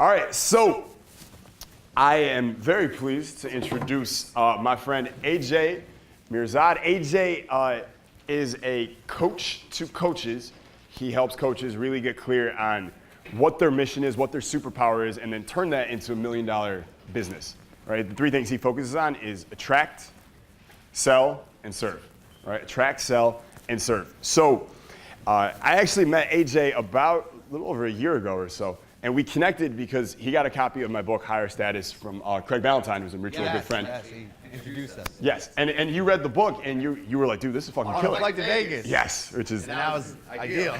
All right, so I am very pleased to introduce my friend AJ Mihrzad. AJ is a coach to coaches. He helps coaches really get clear on what their mission is, what their superpower is, and then turn that into $1 million business. Right? The three things he focuses on is attract, sell, and serve. Right? Attract, sell, and serve. So I actually met AJ about a little over a year ago or so. And we connected because he got a copy of my book, Higher Status, from Craig Ballantyne, who's a mutual good friend. Yes, he introduced us. Yes, and you read the book, and you were like, dude, this is fucking killer. Like to Vegas. Yes, which is... And that was ideal.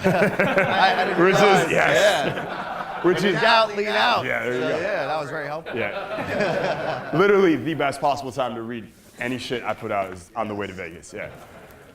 Which is, yes. Yeah. Which is... out, lean out. Yeah, there you go. Yeah, that was very helpful. Yeah. Literally the best possible time to read any shit I put out is on the way to Vegas, yeah.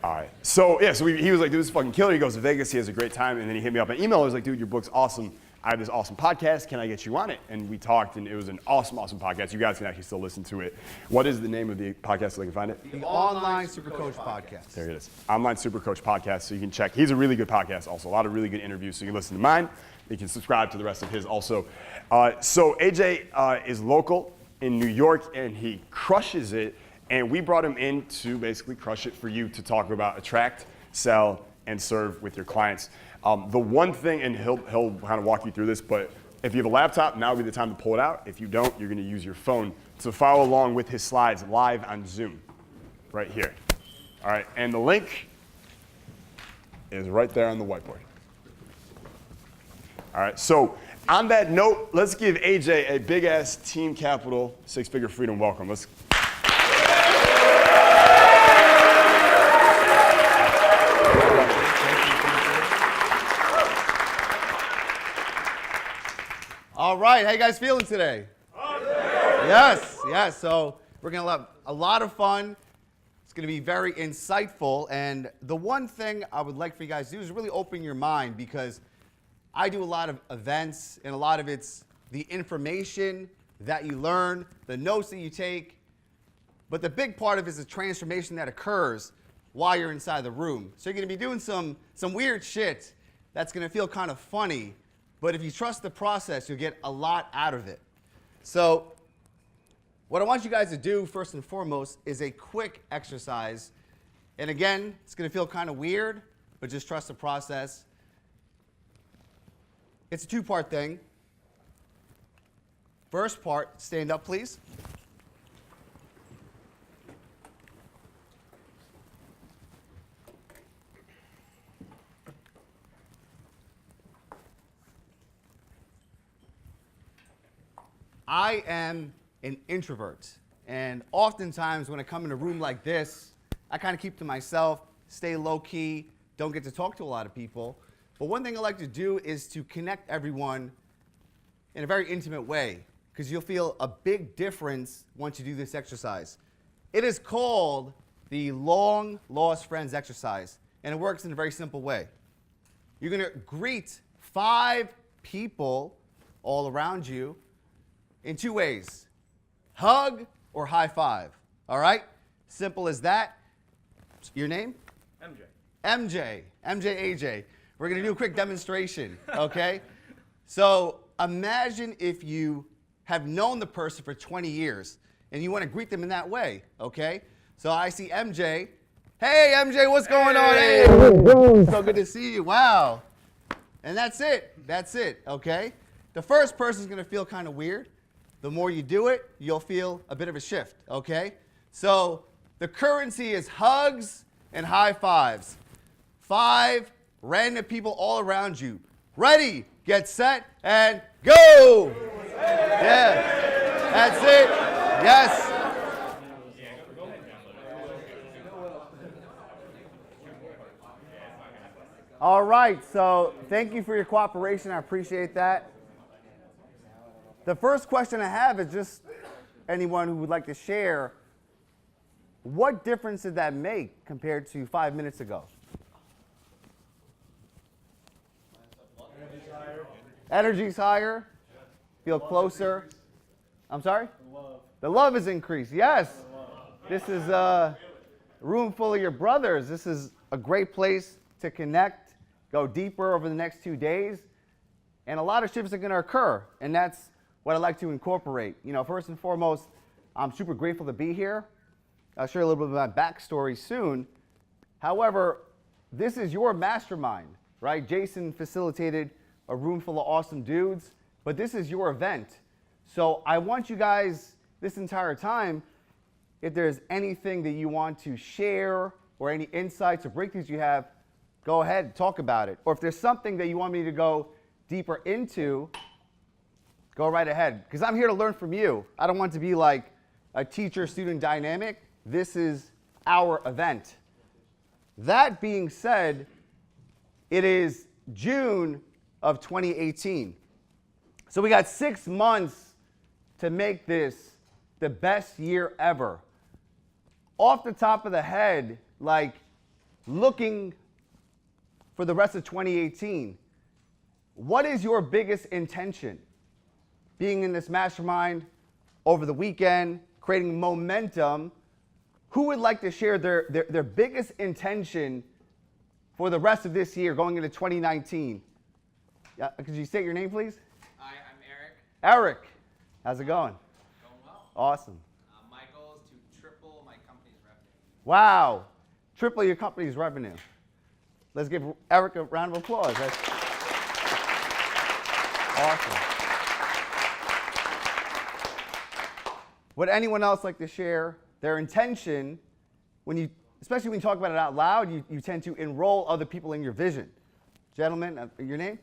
All right. So he was like, dude, this is fucking killer. He goes to Vegas, he has a great time, and then he hit me up on email. I was like, dude, your book's awesome. I have this awesome podcast. Can I get you on it? And we talked, and it was an awesome podcast. You guys can actually still listen to it. What is the name of the podcast so they can find it? The Online SuperCoach podcast. There it is. Online SuperCoach podcast. So you can check. He's a really good podcast also. A lot of really good interviews. So you can listen to mine. You can subscribe to the rest of his also. So AJ is local in New York, and he crushes it. And we brought him in to basically crush it for you to talk about attract, sell, and serve with your clients. The one thing, and he'll kind of walk you through this, but if you have a laptop, now would be the time to pull it out. If you don't, you're going to use your phone to follow along with his slides live on Zoom, right here. All right, and the link is right there on the whiteboard. All right, so on that note, let's give AJ a big-ass Team Capital Six-Figure Freedom welcome. Let's. All right, how you guys feeling today? Yes. So we're gonna have a lot of fun. It's gonna be very insightful. And the one thing I would like for you guys to do is really open your mind, because I do a lot of events, and a lot of it's the information that you learn, the notes that you take. But the big part of it is the transformation that occurs while you're inside the room. So you're gonna be doing some weird shit that's gonna feel kind of funny. But if you trust the process, you'll get a lot out of it. So what I want you guys to do first and foremost is a quick exercise. And again, it's going to feel kind of weird, but just trust the process. It's a two-part thing. First part, stand up, please. I am an introvert, and oftentimes when I come in a room like this, I kind of keep to myself, stay low-key, don't get to talk to a lot of people. But one thing I like to do is to connect everyone in a very intimate way, because you'll feel a big difference once you do this exercise. It is called the long lost friends exercise, and it works in a very simple way. You're going to greet 5 people all around you in 2 ways: hug or high five. All right? Simple as that. Your name? MJ, AJ. We're going to do a quick demonstration, okay? So imagine if you have known the person for 20 years and you want to greet them in that way, okay? So I see MJ. Hey, MJ, what's going on? Hey, so good to see you. Wow. And that's it, okay? The first person's going to feel kind of weird. The more you do it, you'll feel a bit of a shift, okay? So the currency is hugs and high fives. 5 random people all around you. Ready, get set, and go! Yeah, that's it. Yes. All right, so thank you for your cooperation. I appreciate that. The first question I have is just anyone who would like to share, what difference did that make compared to 5 minutes ago? Energy's higher. Feel closer. I'm sorry? The love is increased. Yes. This is a room full of your brothers. This is a great place to connect, go deeper over the next 2 days. And a lot of shifts are going to occur. And that's what I'd like to incorporate. First and foremost, I'm super grateful to be here. I'll share a little bit of my backstory soon. However, this is your mastermind, right? Jason facilitated a room full of awesome dudes, but this is your event. So I want you guys this entire time, if there's anything that you want to share or any insights or breakthroughs you have, go ahead and talk about it. Or if there's something that you want me to go deeper into, go right ahead. Because I'm here to learn from you. I don't want to be like a teacher-student dynamic. This is our event. That being said, it is June of 2018. So we got 6 months to make this the best year ever. Off the top of the head, like looking for the rest of 2018, what is your biggest intention? Being in this mastermind over the weekend, creating momentum. Who would like to share their biggest intention for the rest of this year going into 2019? Yeah, could you state your name, please? Hi, I'm Eric. Eric, how's it going? Going well. Awesome. My goal is to triple my company's revenue. Wow, triple your company's revenue. Let's give Eric a round of applause. That's awesome. Would anyone else like to share their intention especially when you talk about it out loud, you tend to enroll other people in your vision. Gentlemen, your name?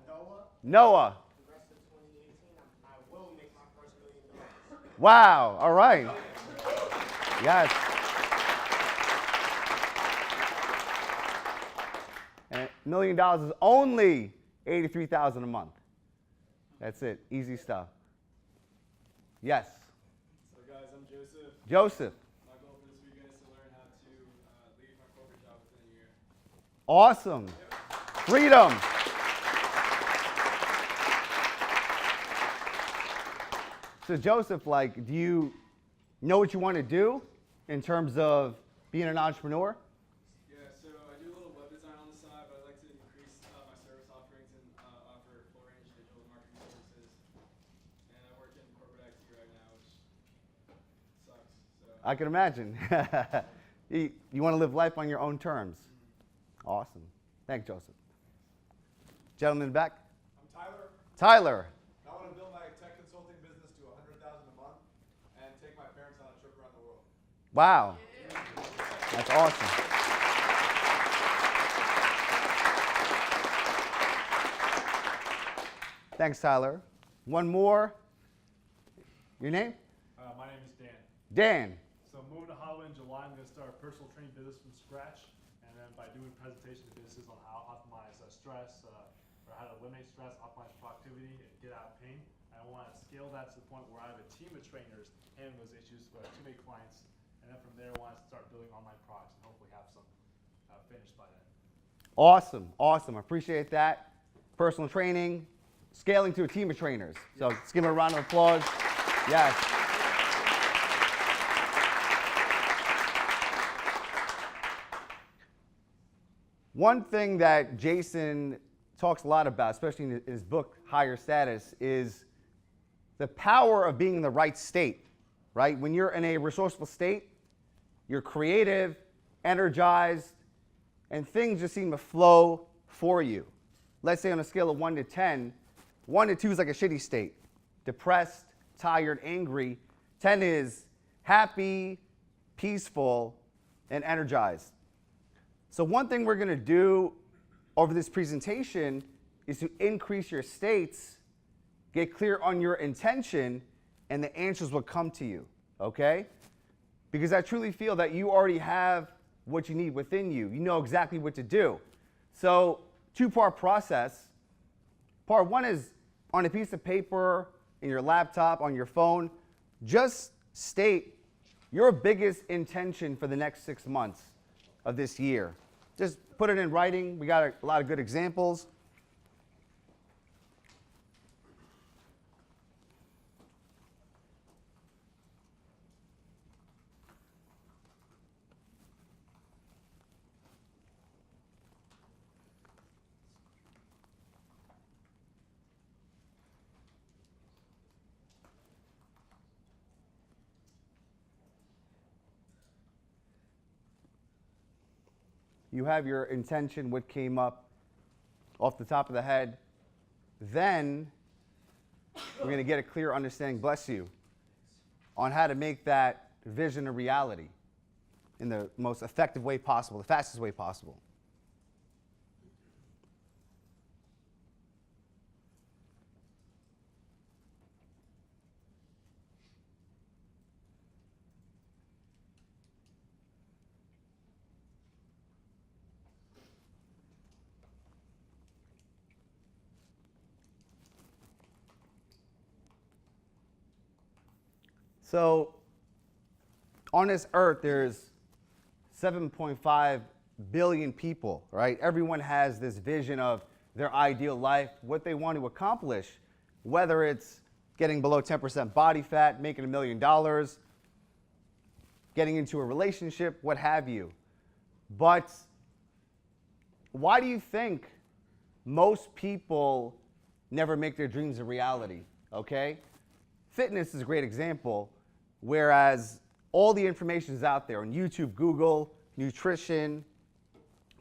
Noah. Noah. The rest of 2018, I will make my first $1 million. Wow, all right. Yes. And $1 million is only $83,000 a month. That's it, easy stuff. Yes. So guys, I'm Joseph. Joseph. My goal for this weekend is to learn how to leave my corporate job within a year. Awesome. Freedom. So Joseph, like, do you know what you want to do in terms of being an entrepreneur? Yeah, so I do a little web design on the side, but I'd like to increase my service offerings and offer full range digital marketing services. And I work in corporate IT right now, which sucks. So I can imagine. You want to live life on your own terms. Awesome. Thanks, Joseph. Gentleman in the back. I'm Tyler. Tyler. I want to build my tech consulting business to $100,000 a month and take my parents on a trip around the world. Wow. That's awesome. Thanks, Tyler. One more. Your name? My name is Dan. Dan. So I'm moving to Hollywood in July. I'm going to start a personal training business from scratch. And then by doing presentations to businesses on how to optimize stress, or how to eliminate stress, optimize productivity, and get out of pain. I want to scale that to the point where I have a team of trainers handling those issues, who have too many clients. And then from there, I want to start building online products and hopefully have some finished by then. Awesome. Awesome. Appreciate that. Personal training, scaling to a team of trainers. So let's give him a round of applause. Yes. One thing that Jason talks a lot about, especially in his book, Higher Status, is the power of being in the right state, right? When you're in a resourceful state, you're creative, energized, and things just seem to flow for you. Let's say on a scale of 1 to 10, 1 to 2 is like a shitty state. Depressed, tired, angry. 10 is happy, peaceful, and energized. So one thing we're going to do over this presentation is to increase your states, get clear on your intention, and the answers will come to you, okay? Because I truly feel that you already have what you need within you. You know exactly what to do. So, two-part process. Part one is on a piece of paper, in your laptop, on your phone, just state your biggest intention for the next 6 months of this year. Just put it in writing. We got a lot of good examples. you have your intention, what came up off the top of the head, then we're going to get a clear understanding, bless you, on how to make that vision a reality in the most effective way possible, the fastest way possible. So on this earth, there's 7.5 billion people, right? Everyone has this vision of their ideal life, what they want to accomplish, whether it's getting below 10% body fat, making $1 million, getting into a relationship, what have you. But why do you think most people never make their dreams a reality, okay? Fitness is a great example, whereas all the information is out there on YouTube, Google, nutrition,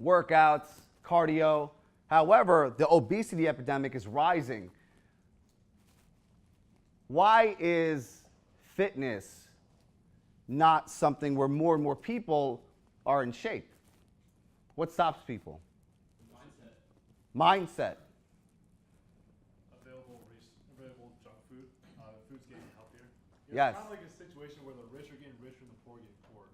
workouts, cardio. However, the obesity epidemic is rising. Why is fitness not something where more and more people are in shape? What stops people? Mindset. Available junk food. Food's getting healthier. Yes. It's kind of like a situation where the rich are getting richer and the poor are getting poorer.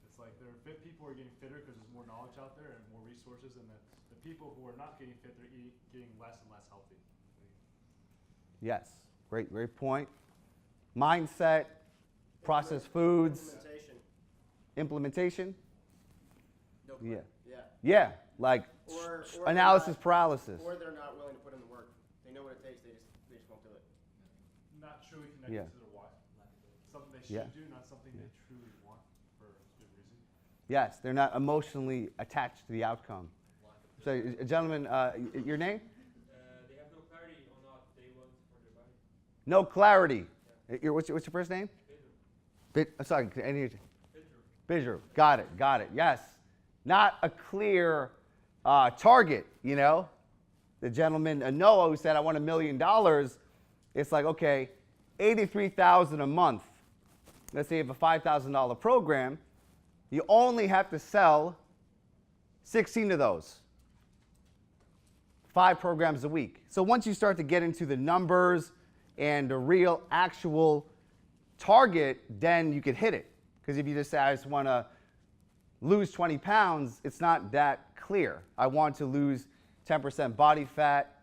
It's like there are fit people who are getting fitter because there's more knowledge out there and more resources, and the people who are not getting fit, they're getting less and less healthy. Yes, great point. Mindset, processed foods. Implementation? No Yeah. Yeah. Yeah, like Or analysis they're not- paralysis. Or they're not willing to put in the work. They know what it takes, they just won't do it. Not truly connected Yeah. to their why. Something they should Yeah. do, not something they truly want for a good reason. Yes, they're not emotionally attached to the outcome. So, gentlemen, your name? They have no clarity on what they want for their body. No clarity. What's your first name? Pedro. Sorry, I need you. Pedro. Bijou. Got it. Yes. Not a clear target, you know? The gentleman, Noah, who said, I want $1 million, it's like, okay, $83,000 a month. Let's say you have a $5,000 program. You only have to sell 16 of those. 5 programs a week. So once you start to get into the numbers and the real actual target, then you could hit it. Because if you just say, I just want to lose 20 pounds, it's not that clear. I want to lose 10% body fat,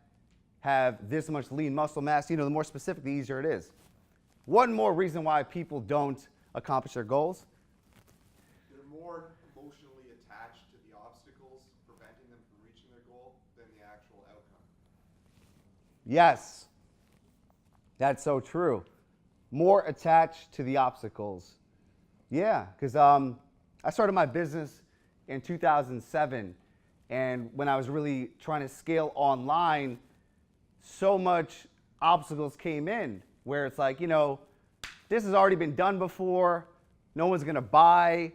have this much lean muscle mass. You know, the more specific, the easier it is. One more reason why people don't accomplish their goals. They're more emotionally attached to the obstacles preventing them from reaching their goal than the actual outcome. Yes, that's so true. More attached to the obstacles. Yeah, because I started my business in 2007, and when I was really trying to scale online, so much obstacles came in where it's like, you know, this has already been done before. No one's going to buy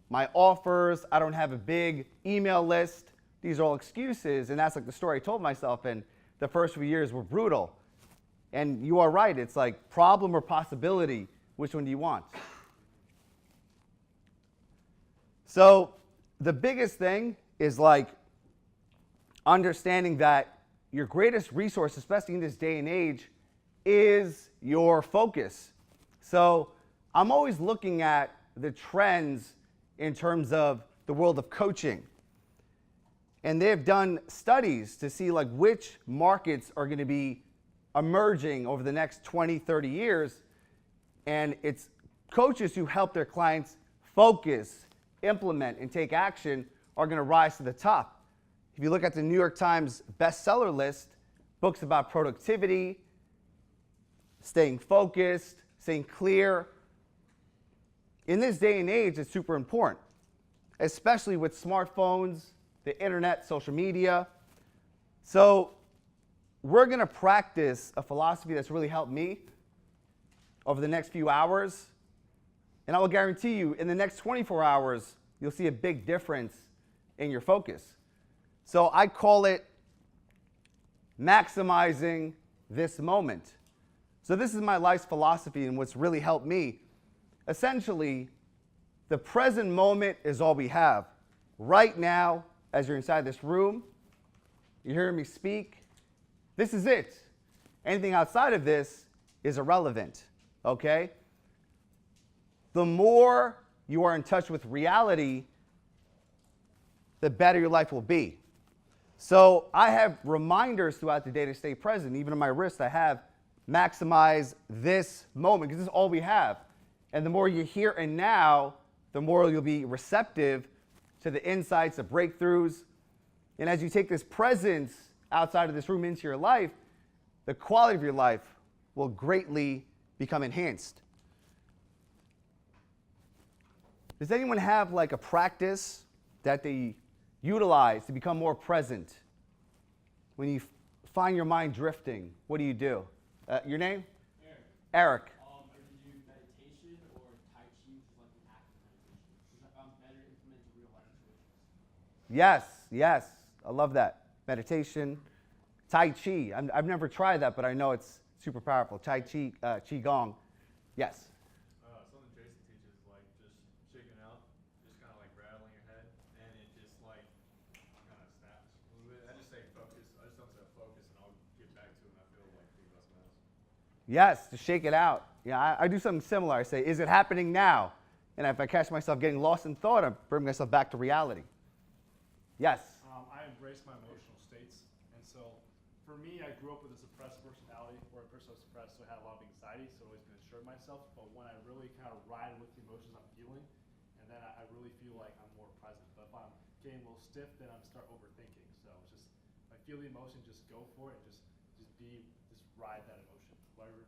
my offers. I don't have a big email list. These are all excuses, and that's like the story I told myself, and the first few years were brutal. And you are right. It's like problem or possibility. Which one do you want? So the biggest thing is like understanding that your greatest resource, especially in this day and age, is your focus. So I'm always looking at the trends in terms of the world of coaching. And they've done studies to see like which markets are going to be emerging over the next 20, 30 years. And it's coaches who help their clients focus, implement, and take action are going to rise to the top. If you look at the New York Times bestseller list, books about productivity, staying focused, staying clear. In this day and age, it's super important, especially with smartphones, the internet, social media. So we're going to practice a philosophy that's really helped me over the next few hours. And I will guarantee you, in the next 24 hours, you'll see a big difference in your focus. So I call it maximizing this moment. So this is my life's philosophy and what's really helped me. Essentially, the present moment is all we have. Right now, as you're inside this room, you're hearing me speak, this is it. Anything outside of this is irrelevant, okay? The more you are in touch with reality, the better your life will be. So I have reminders throughout the day to stay present. Even on my wrist, I have maximize this moment, because this is all we have. And the more you're here and now, the more you'll be receptive to the insights, the breakthroughs. And as you take this presence outside of this room into your life, the quality of your life will greatly become enhanced. Does anyone have like a practice that they utilize to become more present? When you find your mind drifting, what do you do? Your name? Eric. Eric. I can do meditation or Tai Chi, which is like an active meditation. Which I found better implemented real life situations. Yes, yes. I love that. Meditation. Tai Chi. I've never tried that, but I know it's super powerful. Tai Chi, Qigong. Yes. Something Jason teaches, like just shaking out, just kind of like rattling your head, and it just like kind of snaps a little bit. I just say focus. I just don't say focus, and I'll get back to it, and I feel like being less mess. Yes, to shake it out. Yeah, I do something similar. I say, is it happening now? And if I catch myself getting lost in thought, I bring myself back to reality. Yes. I embrace my emotional states. And so for me, I grew up with a suppressed personality, or a person who was suppressed, so I had a lot of anxiety, so I've always been assured myself. But when I really kind of ride with the emotions I'm feeling, and then I really feel like I'm more present. But if I'm getting a little stiff, then I'm start overthinking. So it's just, if I feel the emotion, just go for it, and just ride that emotion. Whatever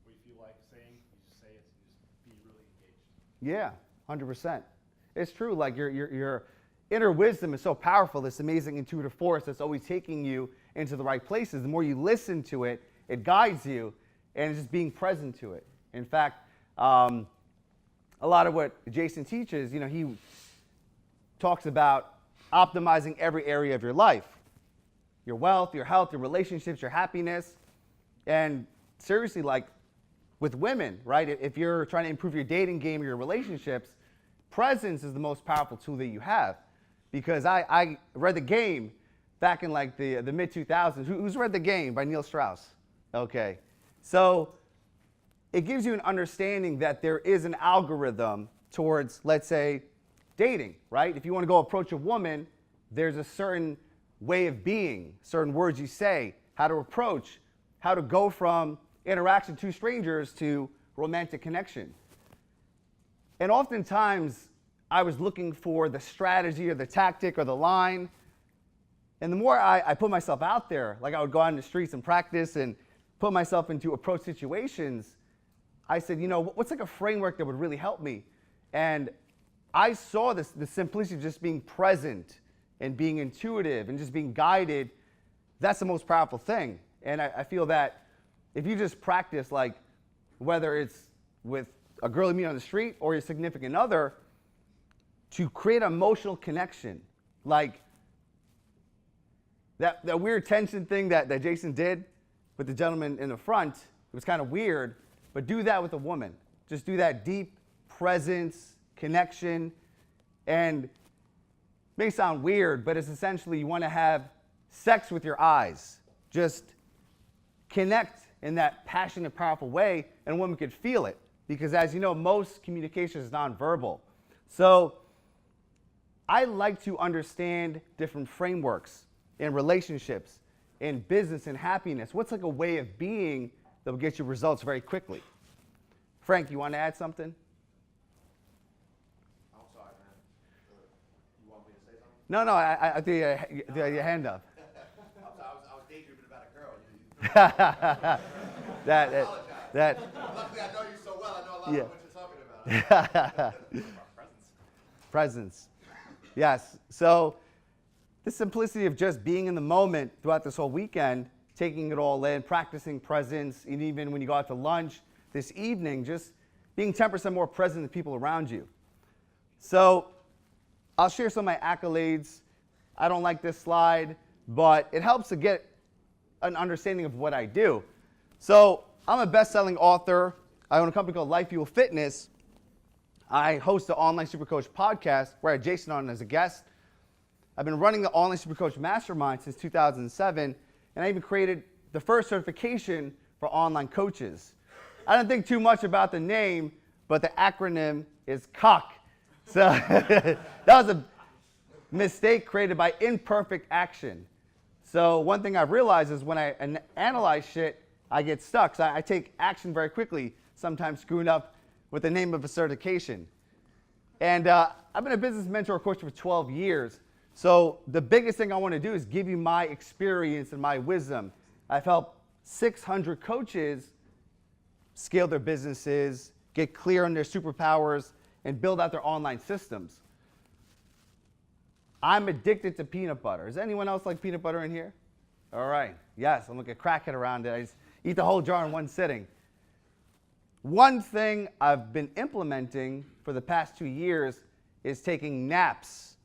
what you feel like saying, you just say it, and just be really engaged. Yeah, 100%. It's true. Like your inner wisdom is so powerful, this amazing intuitive force that's always taking you into the right places. The more you listen to it, it guides you, and it's just being present to it. In fact, a lot of what Jason teaches, he talks about optimizing every area of your life. Your wealth, your health, your relationships, your happiness. And seriously, like with women, right? If you're trying to improve your dating game or your relationships, presence is the most powerful tool that you have. Because I read The Game back in like the mid-2000s. Who's read The Game by Neil Strauss? Okay. So it gives you an understanding that there is an algorithm towards, let's say, dating, right? If you want to go approach a woman, there's a certain way of being, certain words you say, how to approach, how to go from interaction to strangers to romantic connection. And oftentimes, I was looking for the strategy or the tactic or the line. And the more I put myself out there, like I would go out in the streets and practice and put myself into approach situations, I said, what's like a framework that would really help me? And I saw the simplicity of just being present and being intuitive and just being guided. That's the most powerful thing. And I feel that if you just practice, like whether it's with a girl you meet on the street or your significant other, to create an emotional connection, like that weird tension thing that Jason did with the gentleman in the front, it was kind of weird, but do that with a woman. Just do that deep presence, connection, and it may sound weird, but it's essentially you want to have sex with your eyes. Just connect in that passionate, powerful way, and a woman could feel it. Because as you know, most communication is nonverbal. So I like to understand different frameworks in relationships, in business and happiness. What's like a way of being that will get you results very quickly? Frank, you want to add something? I'm sorry, man. You want me to say something? No, I think your hand up. I was daydreaming about a girl. that Luckily, I know you so well. I know a lot Yeah. of what you're talking about. presence. Yes. So the simplicity of just being in the moment throughout this whole weekend, taking it all in, practicing presence, and even when you go out to lunch this evening, just being 10% more present to people around you. So I'll share some of my accolades I don't like this slide, but it helps to get an understanding of what I do. So I'm a best-selling author. I own a company called Life Fuel Fitness. I host the Online SuperCoach podcast where I had Jason on as a guest. I've been running the Online SuperCoach Mastermind since 2007, and I even created the first certification for online coaches. I don't think too much about the name, but the acronym is COCK. So that was a mistake created by imperfect action. So one thing I've realized is when I analyze shit, I get stuck. So I take action very quickly, sometimes screwing up with the name of a certification. And I've been a business mentor coach for 12 years. So the biggest thing I want to do is give you my experience and my wisdom. I've helped 600 coaches scale their businesses, get clear on their superpowers, and build out their online systems. I'm addicted to peanut butter. Is anyone else like peanut butter in here? All right. Yes, I'm like a crackhead around it. I just eat the whole jar in one sitting. One thing I've been implementing for the past 2 years is taking naps.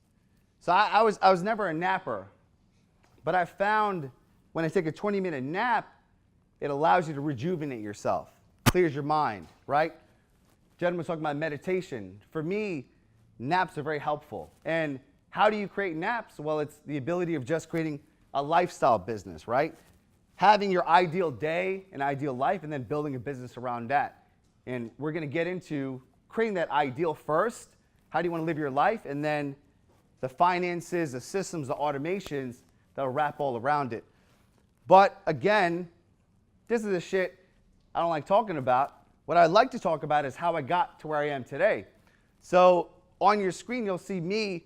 So I was never a napper, but I found when I take a 20-minute nap, it allows you to rejuvenate yourself, clears your mind, right? Gentleman's talking about meditation. For me, naps are very helpful. And how do you create naps? Well, it's the ability of just creating a lifestyle business, right? Having your ideal day and ideal life and then building a business around that. And we're going to get into creating that ideal first. How do you want to live your life? And then the finances, the systems, the automations that'll wrap all around it. But again, this is the shit I don't like talking about. What I'd like to talk about is how I got to where I am today. So on your screen, you'll see me.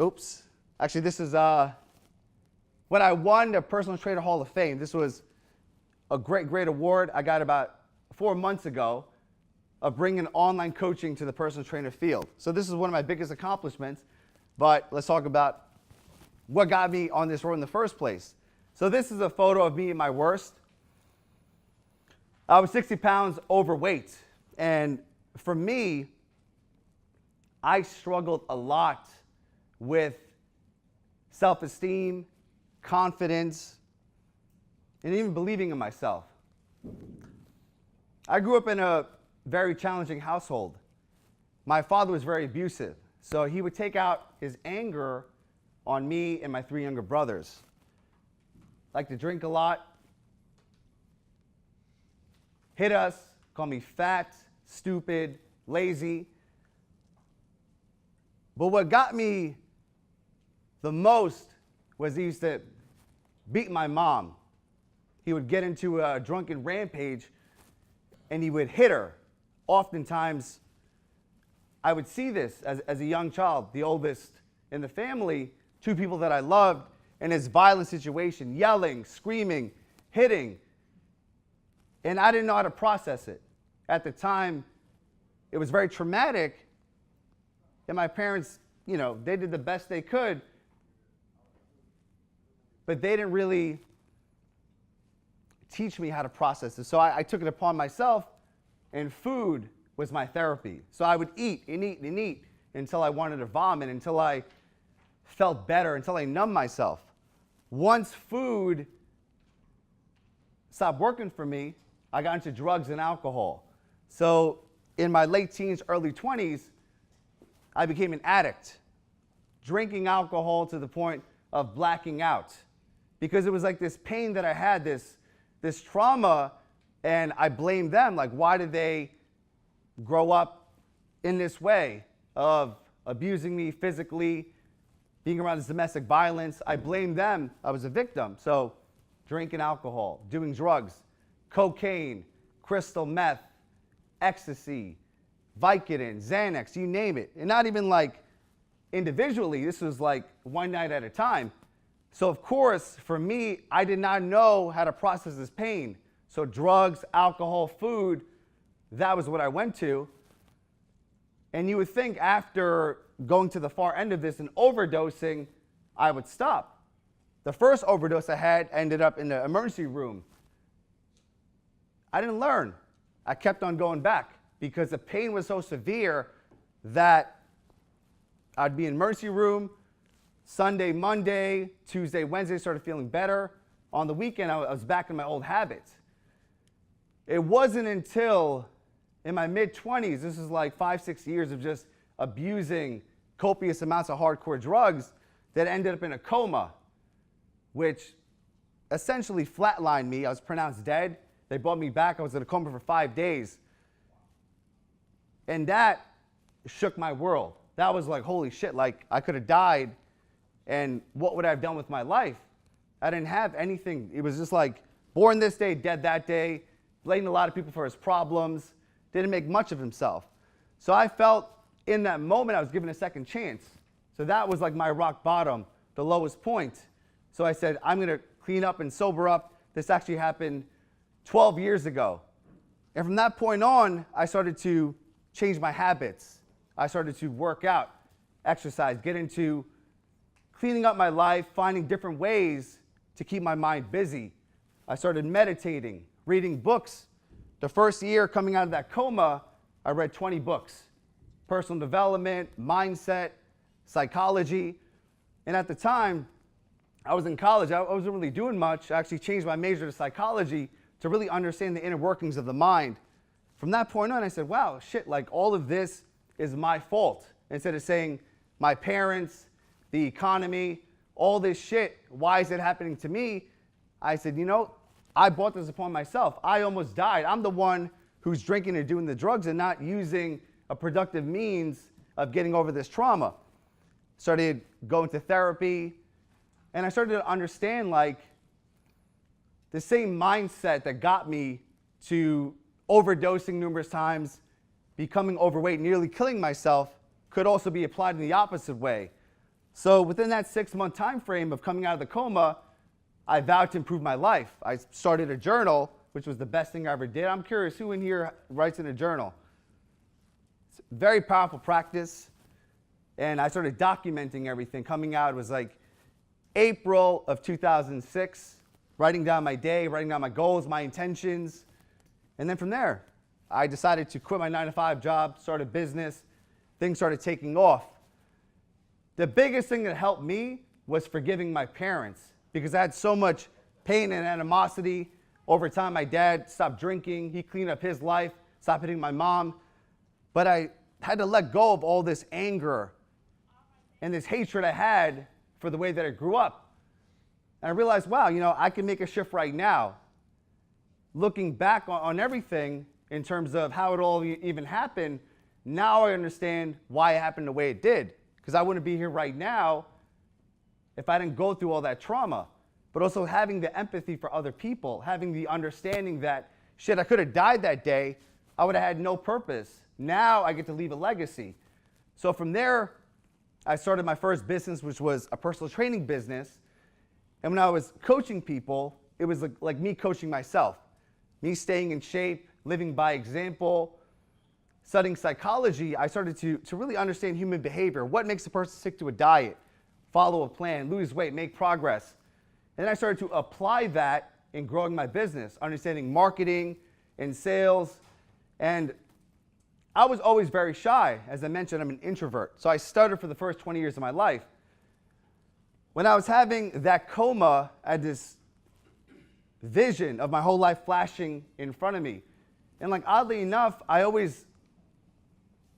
Oops. Actually, this is when I won the Personal Trainer Hall of Fame. This was a great award I got about 4 months ago of bringing online coaching to the personal trainer field. So this is one of my biggest accomplishments, but let's talk about what got me on this road in the first place. So this is a photo of me at my worst. I was 60 pounds overweight, and for me, I struggled a lot with self-esteem, confidence, and even believing in myself. I grew up in a very challenging household. My father was very abusive, so he would take out his anger on me and my 3 younger brothers. Like to drink a lot, hit us, call me fat, stupid, lazy. But what got me the most was he used to beat my mom. He would get into a drunken rampage and he would hit her. Oftentimes, I would see this as a young child, the oldest in the family, 2 people that I loved, in this violent situation, yelling, screaming, hitting. And I didn't know how to process it. At the time, it was very traumatic. And my parents, they did the best they could, but they didn't really teach me how to process it. So I took it upon myself, and food was my therapy. So I would eat and eat and eat until I wanted to vomit, until I felt better, until I numbed myself. Once food stopped working for me, I got into drugs and alcohol. So in my late teens, early 20s, I became an addict, drinking alcohol to the point of blacking out, because it was like this pain that I had, this trauma, and I blamed them. Like, why did they grow up in this way of abusing me physically, being around this domestic violence? I blamed them. I was a victim. So drinking alcohol, doing drugs, cocaine, crystal meth, ecstasy, Vicodin, Xanax, you name it. And not even like individually. This was like one night at a time. So of course, for me, I did not know how to process this pain. So drugs, alcohol, food, that was what I went to. And you would think after going to the far end of this and overdosing, I would stop. The first overdose I had ended up in the emergency room. I didn't learn. I kept on going back because the pain was so severe that I'd be in emergency room, Sunday, Monday, Tuesday, Wednesday, started feeling better. On the weekend, I was back in my old habits. It wasn't until in my mid-20s, this is like 5-6 years of just abusing copious amounts of hardcore drugs, that ended up in a coma, which essentially flatlined me. I was pronounced dead. They brought me back. I was in a coma for 5 days. And that shook my world. That was like, holy shit, like I could have died, and what would I have done with my life? I didn't have anything. It was just like born this day, dead that day, blaming a lot of people for his problems, didn't make much of himself. So I felt in that moment I was given a second chance. So that was like my rock bottom, the lowest point. So I said, I'm going to clean up and sober up. This actually happened 12 years ago. And from that point on, I started to change my habits. I started to work out, exercise, get into cleaning up my life, finding different ways to keep my mind busy. I started meditating, reading books. The first year coming out of that coma, I read 20 books. Personal development, mindset, psychology. And at the time, I was in college. I wasn't really doing much. I actually changed my major to psychology to really understand the inner workings of the mind. From that point on, I said, wow, shit, like all of this is my fault. Instead of saying my parents, the economy, all this shit, why is it happening to me? I said, you know, I brought this upon myself. I almost died. I'm the one who's drinking and doing the drugs and not using a productive means of getting over this trauma. Started going to therapy, and I started to understand like the same mindset that got me to overdosing numerous times, becoming overweight, nearly killing myself, could also be applied in the opposite way. So within that 6-month time frame of coming out of the coma, I vowed to improve my life. I started a journal, which was the best thing I ever did. I'm curious, who in here writes in a journal? It's a very powerful practice. And I started documenting everything. Coming out, it was like April of 2006, writing down my day, writing down my goals, my intentions. And then from there, I decided to quit my 9-to-5 job, start a business. Things started taking off. The biggest thing that helped me was forgiving my parents, because I had so much pain and animosity. Over time, my dad stopped drinking. He cleaned up his life, stopped hitting my mom. But I had to let go of all this anger and this hatred I had for the way that I grew up. And I realized, wow, you know, I can make a shift right now. Looking back on everything in terms of how it all even happened, now I understand why it happened the way it did. Because I wouldn't be here right now if I didn't go through all that trauma. But also having the empathy for other people, having the understanding that, shit, I could have died that day, I would have had no purpose. Now I get to leave a legacy. So from there, I started my first business, which was a personal training business. And when I was coaching people, it was like me coaching myself. Me staying in shape, living by example. Studying psychology, I started to really understand human behavior. What makes a person stick to a diet, follow a plan, lose weight, make progress. And then I started to apply that in growing my business, understanding marketing and sales. And I was always very shy. As I mentioned, I'm an introvert. So I stuttered for the first 20 years of my life. When I was having that coma, I had this vision of my whole life flashing in front of me. And like oddly enough, I always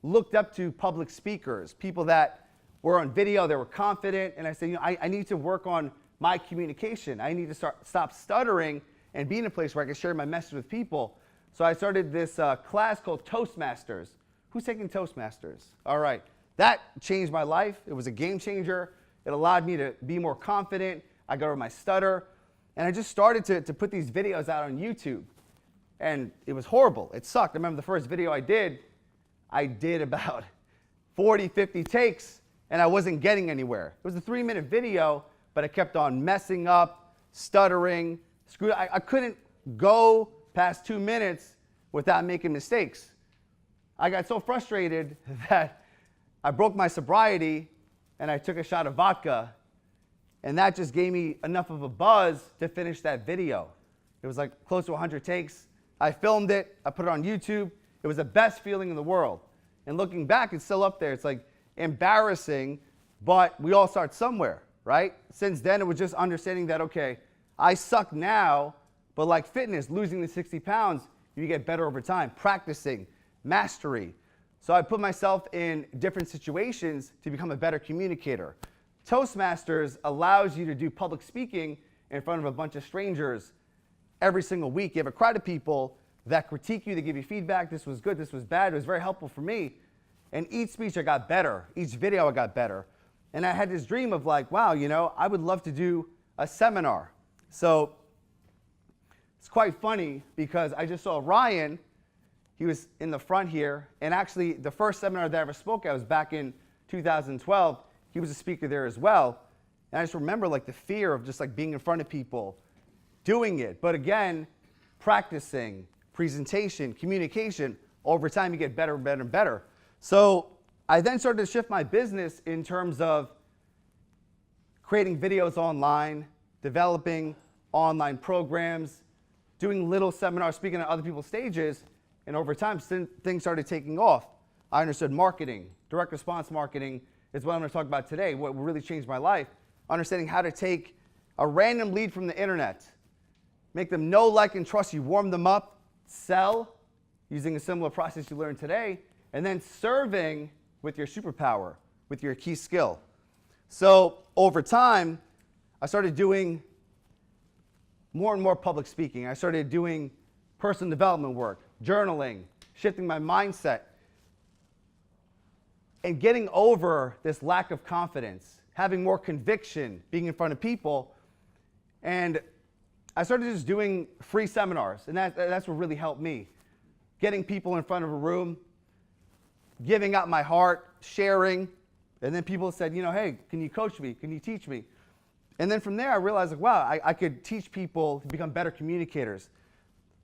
looked up to public speakers, people that were on video, they were confident. And I said, you know, I need to work on my communication. I need to stop stuttering and be in a place where I can share my message with people. So I started this class called Toastmasters. Who's taking Toastmasters? All right. That changed my life. It was a game changer. It allowed me to be more confident. I got over my stutter. And I just started to put these videos out on YouTube. And it was horrible. It sucked. I remember the first video I did about 40, 50 takes, and I wasn't getting anywhere. It was a 3-minute video, but I kept on messing up, stuttering, I couldn't go past 2 minutes without making mistakes. I got so frustrated that I broke my sobriety and I took a shot of vodka, and that just gave me enough of a buzz to finish that video. It was like close to 100 takes. I filmed it, I put it on YouTube. It was the best feeling in the world. And looking back, it's still up there. It's like embarrassing but we all start somewhere, right? Since then, it was just understanding that, okay, I suck now, but like fitness, losing the 60 pounds, you get better over time, practicing, mastery. So I put myself in different situations to become a better communicator. Toastmasters allows you to do public speaking in front of a bunch of strangers every single week. You have a crowd of people that critique you, they give you feedback. This was good, this was bad. It was very helpful for me. And each speech I got better. Each video I got better. And I had this dream of like, wow, you know, I would love to do a seminar. So it's quite funny because I just saw Ryan. He was in the front here. And actually, the first seminar that I ever spoke at was back in 2012. He was a speaker there as well. And I just remember like the fear of just like being in front of people, doing it. But again, practicing, presentation, communication, over time you get better and better and better. So I then started to shift my business in terms of creating videos online, developing online programs, doing little seminars, speaking at other people's stages, and over time things started taking off. I understood marketing, direct response marketing is what I'm going to talk about today, what really changed my life. Understanding how to take a random lead from the internet, make them know, like, and trust you, warm them up, sell using a similar process you learned today, and then serving with your superpower, with your key skill. So over time, I started doing more and more public speaking. I started doing personal development work, journaling, shifting my mindset, and getting over this lack of confidence, having more conviction, being in front of people. And I started just doing free seminars, and that's what really helped me. Getting people in front of a room, giving out my heart, sharing, and then people said, you know, hey, can you coach me? Can you teach me? And then from there, I realized, like, wow, I could teach people to become better communicators.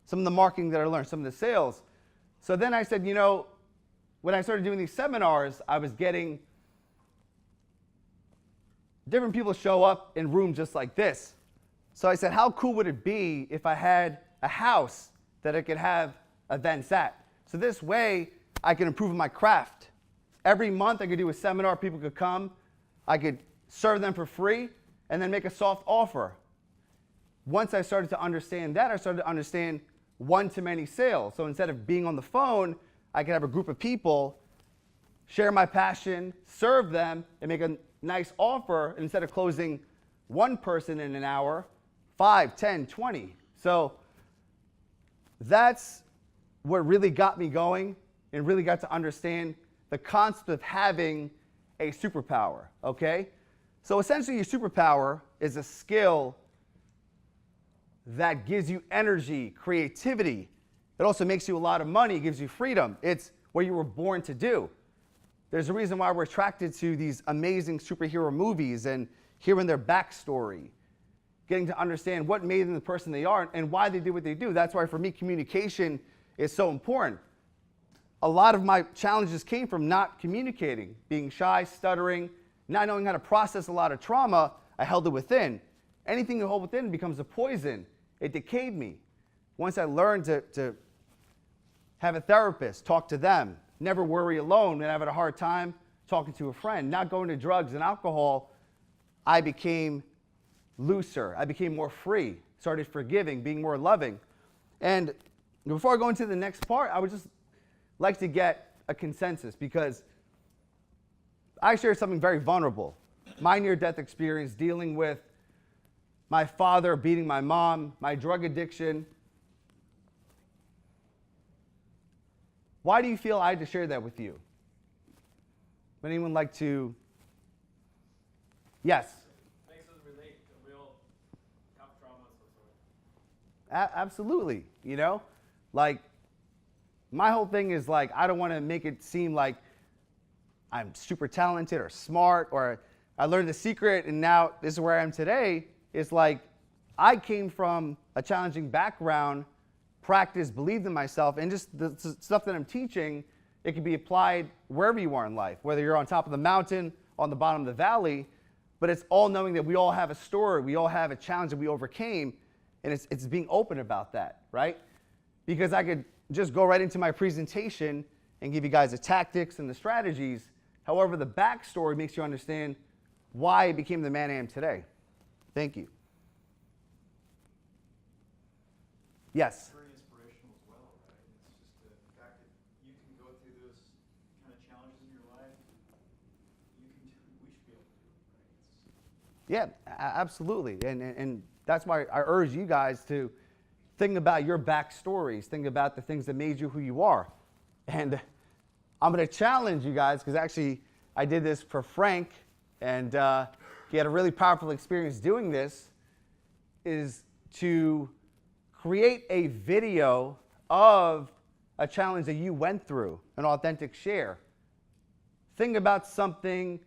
Some of the marketing that I learned, some of the sales. So then I said, you know, when I started doing these seminars, I was getting different people show up in rooms just like this. So I said, how cool would it be if I had a house that I could have events at? So this way, I can improve my craft. Every month, I could do a seminar. People could come. I could serve them for free and then make a soft offer. Once I started to understand that, I started to understand one-to-many sales. So instead of being on the phone, I could have a group of people, share my passion, serve them, and make a nice offer. And instead of closing one person in an hour, 5, 10, 20. So that's what really got me going and really got to understand the concept of having a superpower, okay? So essentially your superpower is a skill that gives you energy, creativity. It also makes you a lot of money, gives you freedom. It's what you were born to do. There's a reason why we're attracted to these amazing superhero movies and hearing their backstory, getting to understand what made them the person they are and why they do what they do. That's why for me, communication is so important. A lot of my challenges came from not communicating, being shy, stuttering, not knowing how to process a lot of trauma. I held it within. Anything you hold within becomes a poison. It decayed me. Once I learned to have a therapist, talk to them, never worry alone when I have a hard time talking to a friend, not going to drugs and alcohol, I became looser. I became more free, started forgiving, being more loving. And before I go into the next part, I would just like to get a consensus because I shared something very vulnerable. My near-death experience dealing with my father beating my mom, my drug addiction. Why do you feel I had to share that with you? Would anyone like to? Yes? Makes us relate. We all have trauma of some sort. Absolutely. You know, like my whole thing is like I don't want to make it seem like I'm super talented or smart or I learned the secret and now this is where I am today. It's like I came from a challenging background, practiced, believed in myself, and just the stuff that I'm teaching, it can be applied wherever you are in life, whether you're on top of the mountain, on the bottom of the valley, but it's all knowing that we all have a story, we all have a challenge that we overcame, and it's being open about that, right? Because I could just go right into my presentation and give you guys the tactics and the strategies. However, the backstory makes you understand why I became the man I am today. Thank you. Yes. Very inspirational as well, right? It's just the fact that you can go through those kind of challenges in your life. You can do it. We should be able to do it, right? Yeah, absolutely. And that's why I urge you guys to think about your backstories. Think about the things that made you who you are. And I'm going to challenge you guys, because actually I did this for Frank, and he had a really powerful experience doing this, is to create a video of a challenge that you went through, an authentic share. Think about something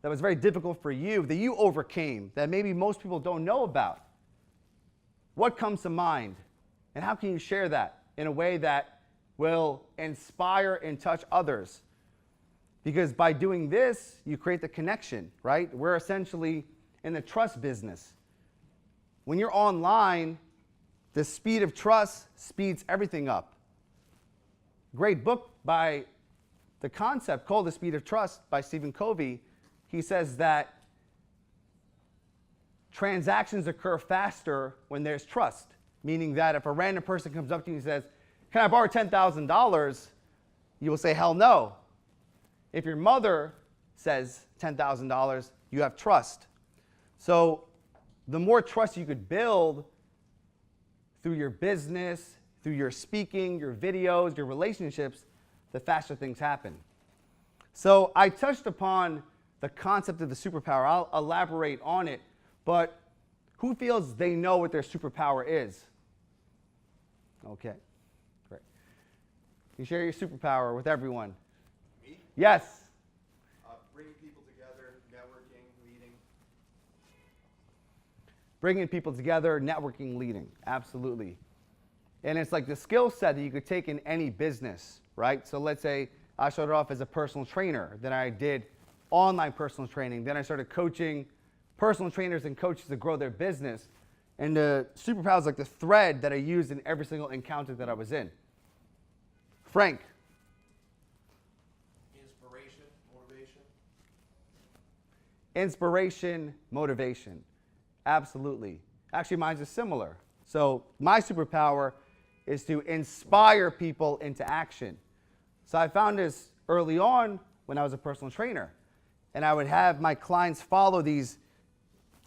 that was very difficult for you, that you overcame, that maybe most people don't know about. What comes to mind? And how can you share that in a way that will inspire and touch others? Because by doing this, you create the connection, right? We're essentially in the trust business. When you're online, the speed of trust speeds everything up. Great book by The Concept called The Speed of Trust by Stephen Covey. He says that transactions occur faster when there's trust, meaning that if a random person comes up to you and says, "Can I borrow $10,000?" you will say, "Hell no." If your mother says $10,000, you have trust. So the more trust you could build through your business, through your speaking, your videos, your relationships, the faster things happen. So I touched upon the concept of the superpower. I'll elaborate on it, but who feels they know what their superpower is? Okay, great. You share your superpower with everyone. Me? Yes. Bringing people together, networking, leading. Bringing people together, networking, leading. Absolutely. And it's like the skill set that you could take in any business, right? So let's say I started off as a personal trainer. Then I did online personal training. Then I started coaching personal trainers and coaches to grow their business. And the superpower is like the thread that I used in every single encounter that I was in. Frank. Inspiration, motivation. Inspiration, motivation. Absolutely. Actually, mine's is similar. So my superpower is to inspire people into action. So I found this early on when I was a personal trainer. And I would have my clients follow these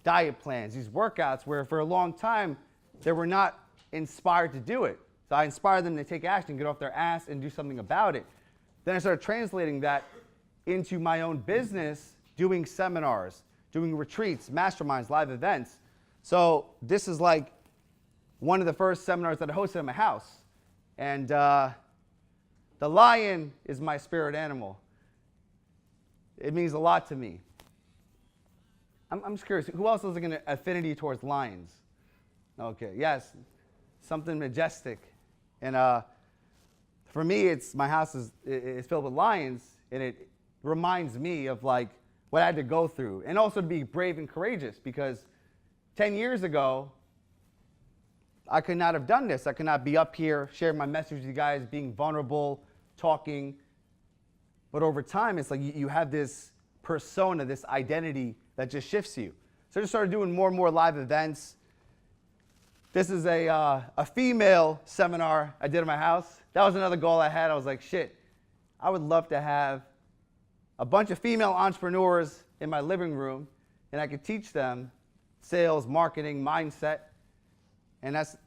diet plans, these workouts, where for a long time, they were not inspired to do it. So I inspired them to take action, get off their ass, and do something about it. Then I started translating that into my own business, doing seminars, doing retreats, masterminds, live events. So this is like one of the first seminars that I hosted in my house. And the lion is my spirit animal. It means a lot to me. I'm just curious, who else has an affinity towards lions? Okay, yes, something majestic. And for me, my house is filled with lions, and it reminds me of like what I had to go through, and also to be brave and courageous, because 10 years ago, I could not have done this. I could not be up here sharing my message with you guys, being vulnerable, talking. But over time, it's like you have this persona, this identity that just shifts you. So I just started doing more and more live events. This is a female seminar I did in my house. That was another goal I had. I was like, shit, I would love to have a bunch of female entrepreneurs in my living room, and I could teach them sales, marketing, mindset. And that's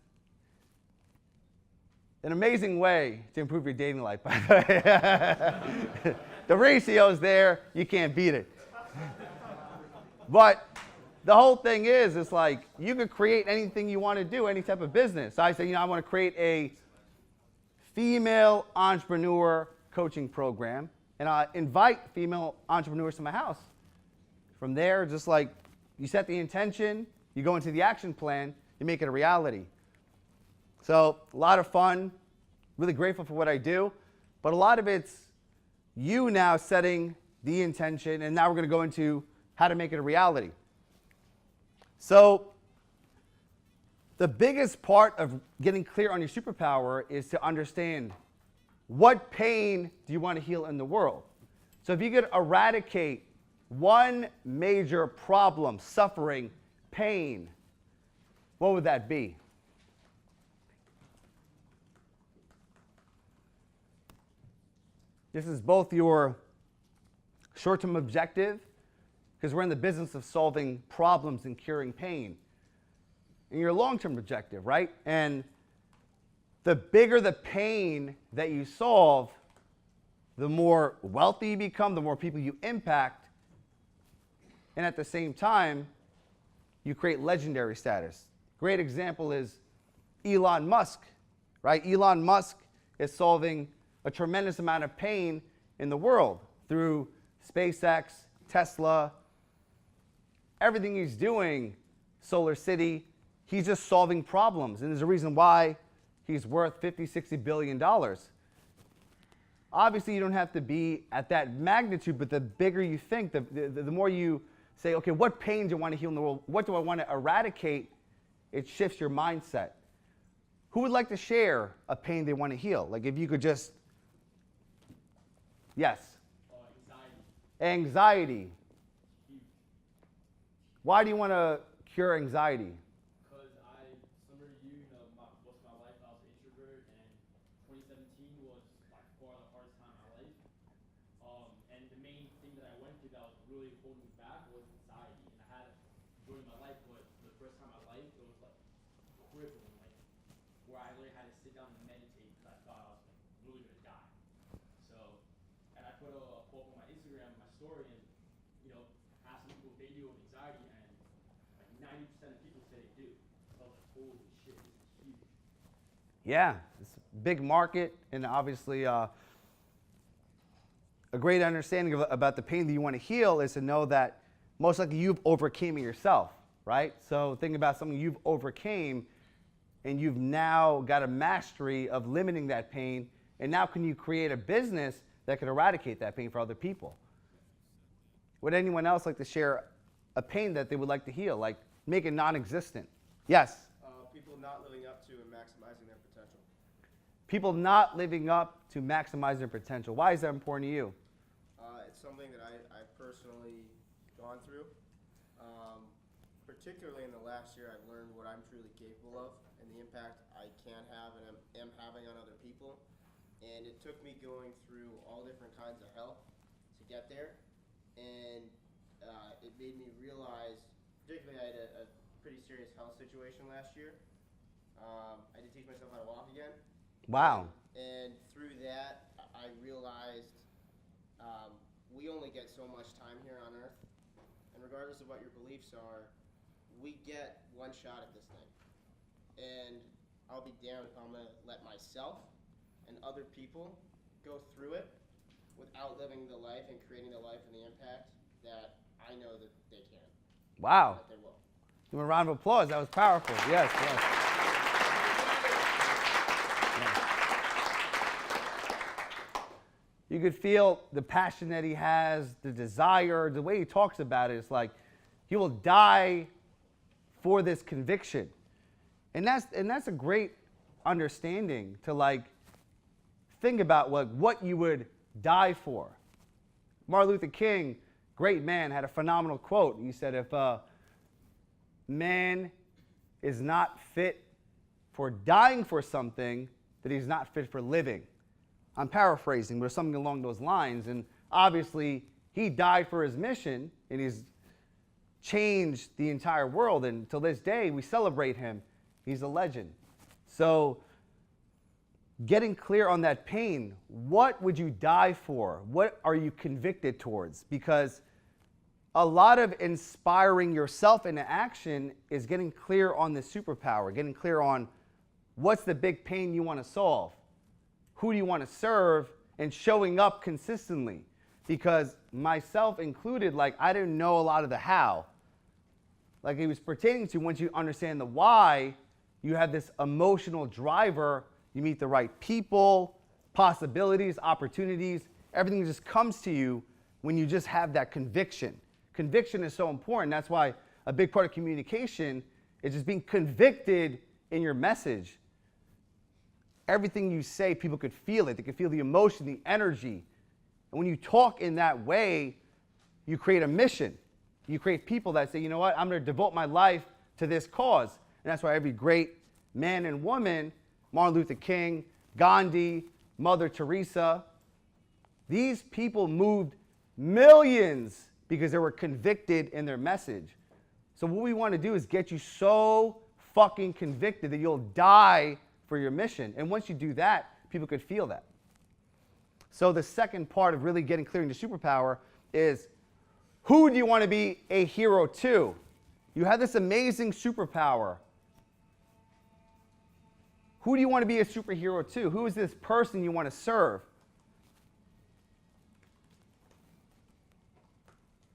an amazing way to improve your dating life, by the way. The ratio's there, you can't beat it. But the whole thing is, it's like you can create anything you want to do, any type of business. So I said, I want to create a female entrepreneur coaching program, and I invite female entrepreneurs to my house. From there, just like you set the intention, you go into the action plan, you make it a reality. So a lot of fun, really grateful for what I do, but a lot of it's you now setting the intention, and now we're going to go into how to make it a reality. So the biggest part of getting clear on your superpower is to understand what pain do you want to heal in the world. So if you could eradicate one major problem, suffering, pain, what would that be? This is both your short-term objective, because we're in the business of solving problems and curing pain, and your long-term objective, right? And the bigger the pain that you solve, the more wealthy you become, the more people you impact, and at the same time, you create legendary status. Great example is Elon Musk, right? Elon Musk is solving a tremendous amount of pain in the world through SpaceX, Tesla, everything he's doing, Solar City, he's just solving problems. And there's a reason why he's worth $50, $60 billion. Obviously, you don't have to be at that magnitude, but the bigger you think, the more you say, okay, what pain do I want to heal in the world? What do I want to eradicate? It shifts your mindset. Who would like to share a pain they want to heal? Like if you could just, yes. Anxiety. Why do you want to cure anxiety? Because similar to you, most of my life I was an introvert, and 2017 was by far the hardest time of my life. And the main thing that I went through that was really holding me back was anxiety. And I had it during my life, but for the first time in my life, it was like crippling, like where I literally had to sit down and meditate because I thought I was like really gonna die. So, and I put a quote on my Instagram, my story, and asking people if they deal with anxiety, and like 90% of people say they do. So I was like, holy shit, this is huge. Yeah, it's a big market, and obviously a great understanding about the pain that you want to heal is to know that most likely you've overcame it yourself, right? So think about something you've overcame, and you've now got a mastery of limiting that pain, and now can you create a business that could eradicate that pain for other people? Would anyone else like to share a pain that they would like to heal, like make it non-existent? Yes? People not living up to and maximizing their potential. People not living up to maximize their potential. Why is that important to you? It's something that I've personally gone through. Particularly in the last year, I've learned what I'm truly capable of and the impact I can have and am having on other people. And it took me going through all different kinds of hell to get there. And it made me realize, particularly I had a pretty serious health situation last year. I had to teach myself how to walk again. Wow. And through that, I realized we only get so much time here on Earth. And regardless of what your beliefs are, we get one shot at this thing. And I'll be damned if I'm going to let myself and other people go through it without living the life and creating the life and the impact that I know that they can. Wow. That they will. Give a round of applause. That was powerful. Yes, yes. You could feel the passion that he has, the desire, the way he talks about it. It's like he will die for this conviction. And that's a great understanding to like think about what you would die for. Martin Luther King, great man, had a phenomenal quote. He said, if a man is not fit for dying for something, then he's not fit for living. I'm paraphrasing, but it's something along those lines. And obviously, he died for his mission, and he's changed the entire world. And till this day, we celebrate him. He's a legend. So getting clear on that pain, what would you die for? What are you convicted towards? Because a lot of inspiring yourself into action is getting clear on the superpower, getting clear on what's the big pain you want to solve, who do you want to serve, and showing up consistently. Because myself included, like I didn't know a lot of the how. Like it was pertaining to once you understand the why, you have this emotional driver, you meet the right people, possibilities, opportunities, everything just comes to you when you just have that conviction. Conviction is so important. That's why a big part of communication is just being convicted in your message. Everything you say, people could feel it. They could feel the emotion, the energy. And when you talk in that way, you create a mission. You create people that say, you know what, I'm going to devote my life to this cause. And that's why every great man and woman, Martin Luther King, Gandhi, Mother Teresa, these people moved millions because they were convicted in their message. So what we want to do is get you so fucking convicted that you'll die for your mission. And once you do that, people could feel that. So the second part of really getting clear into superpower is, who do you want to be a hero to? You have this amazing superpower. Who do you want to be a superhero to? Who is this person you want to serve?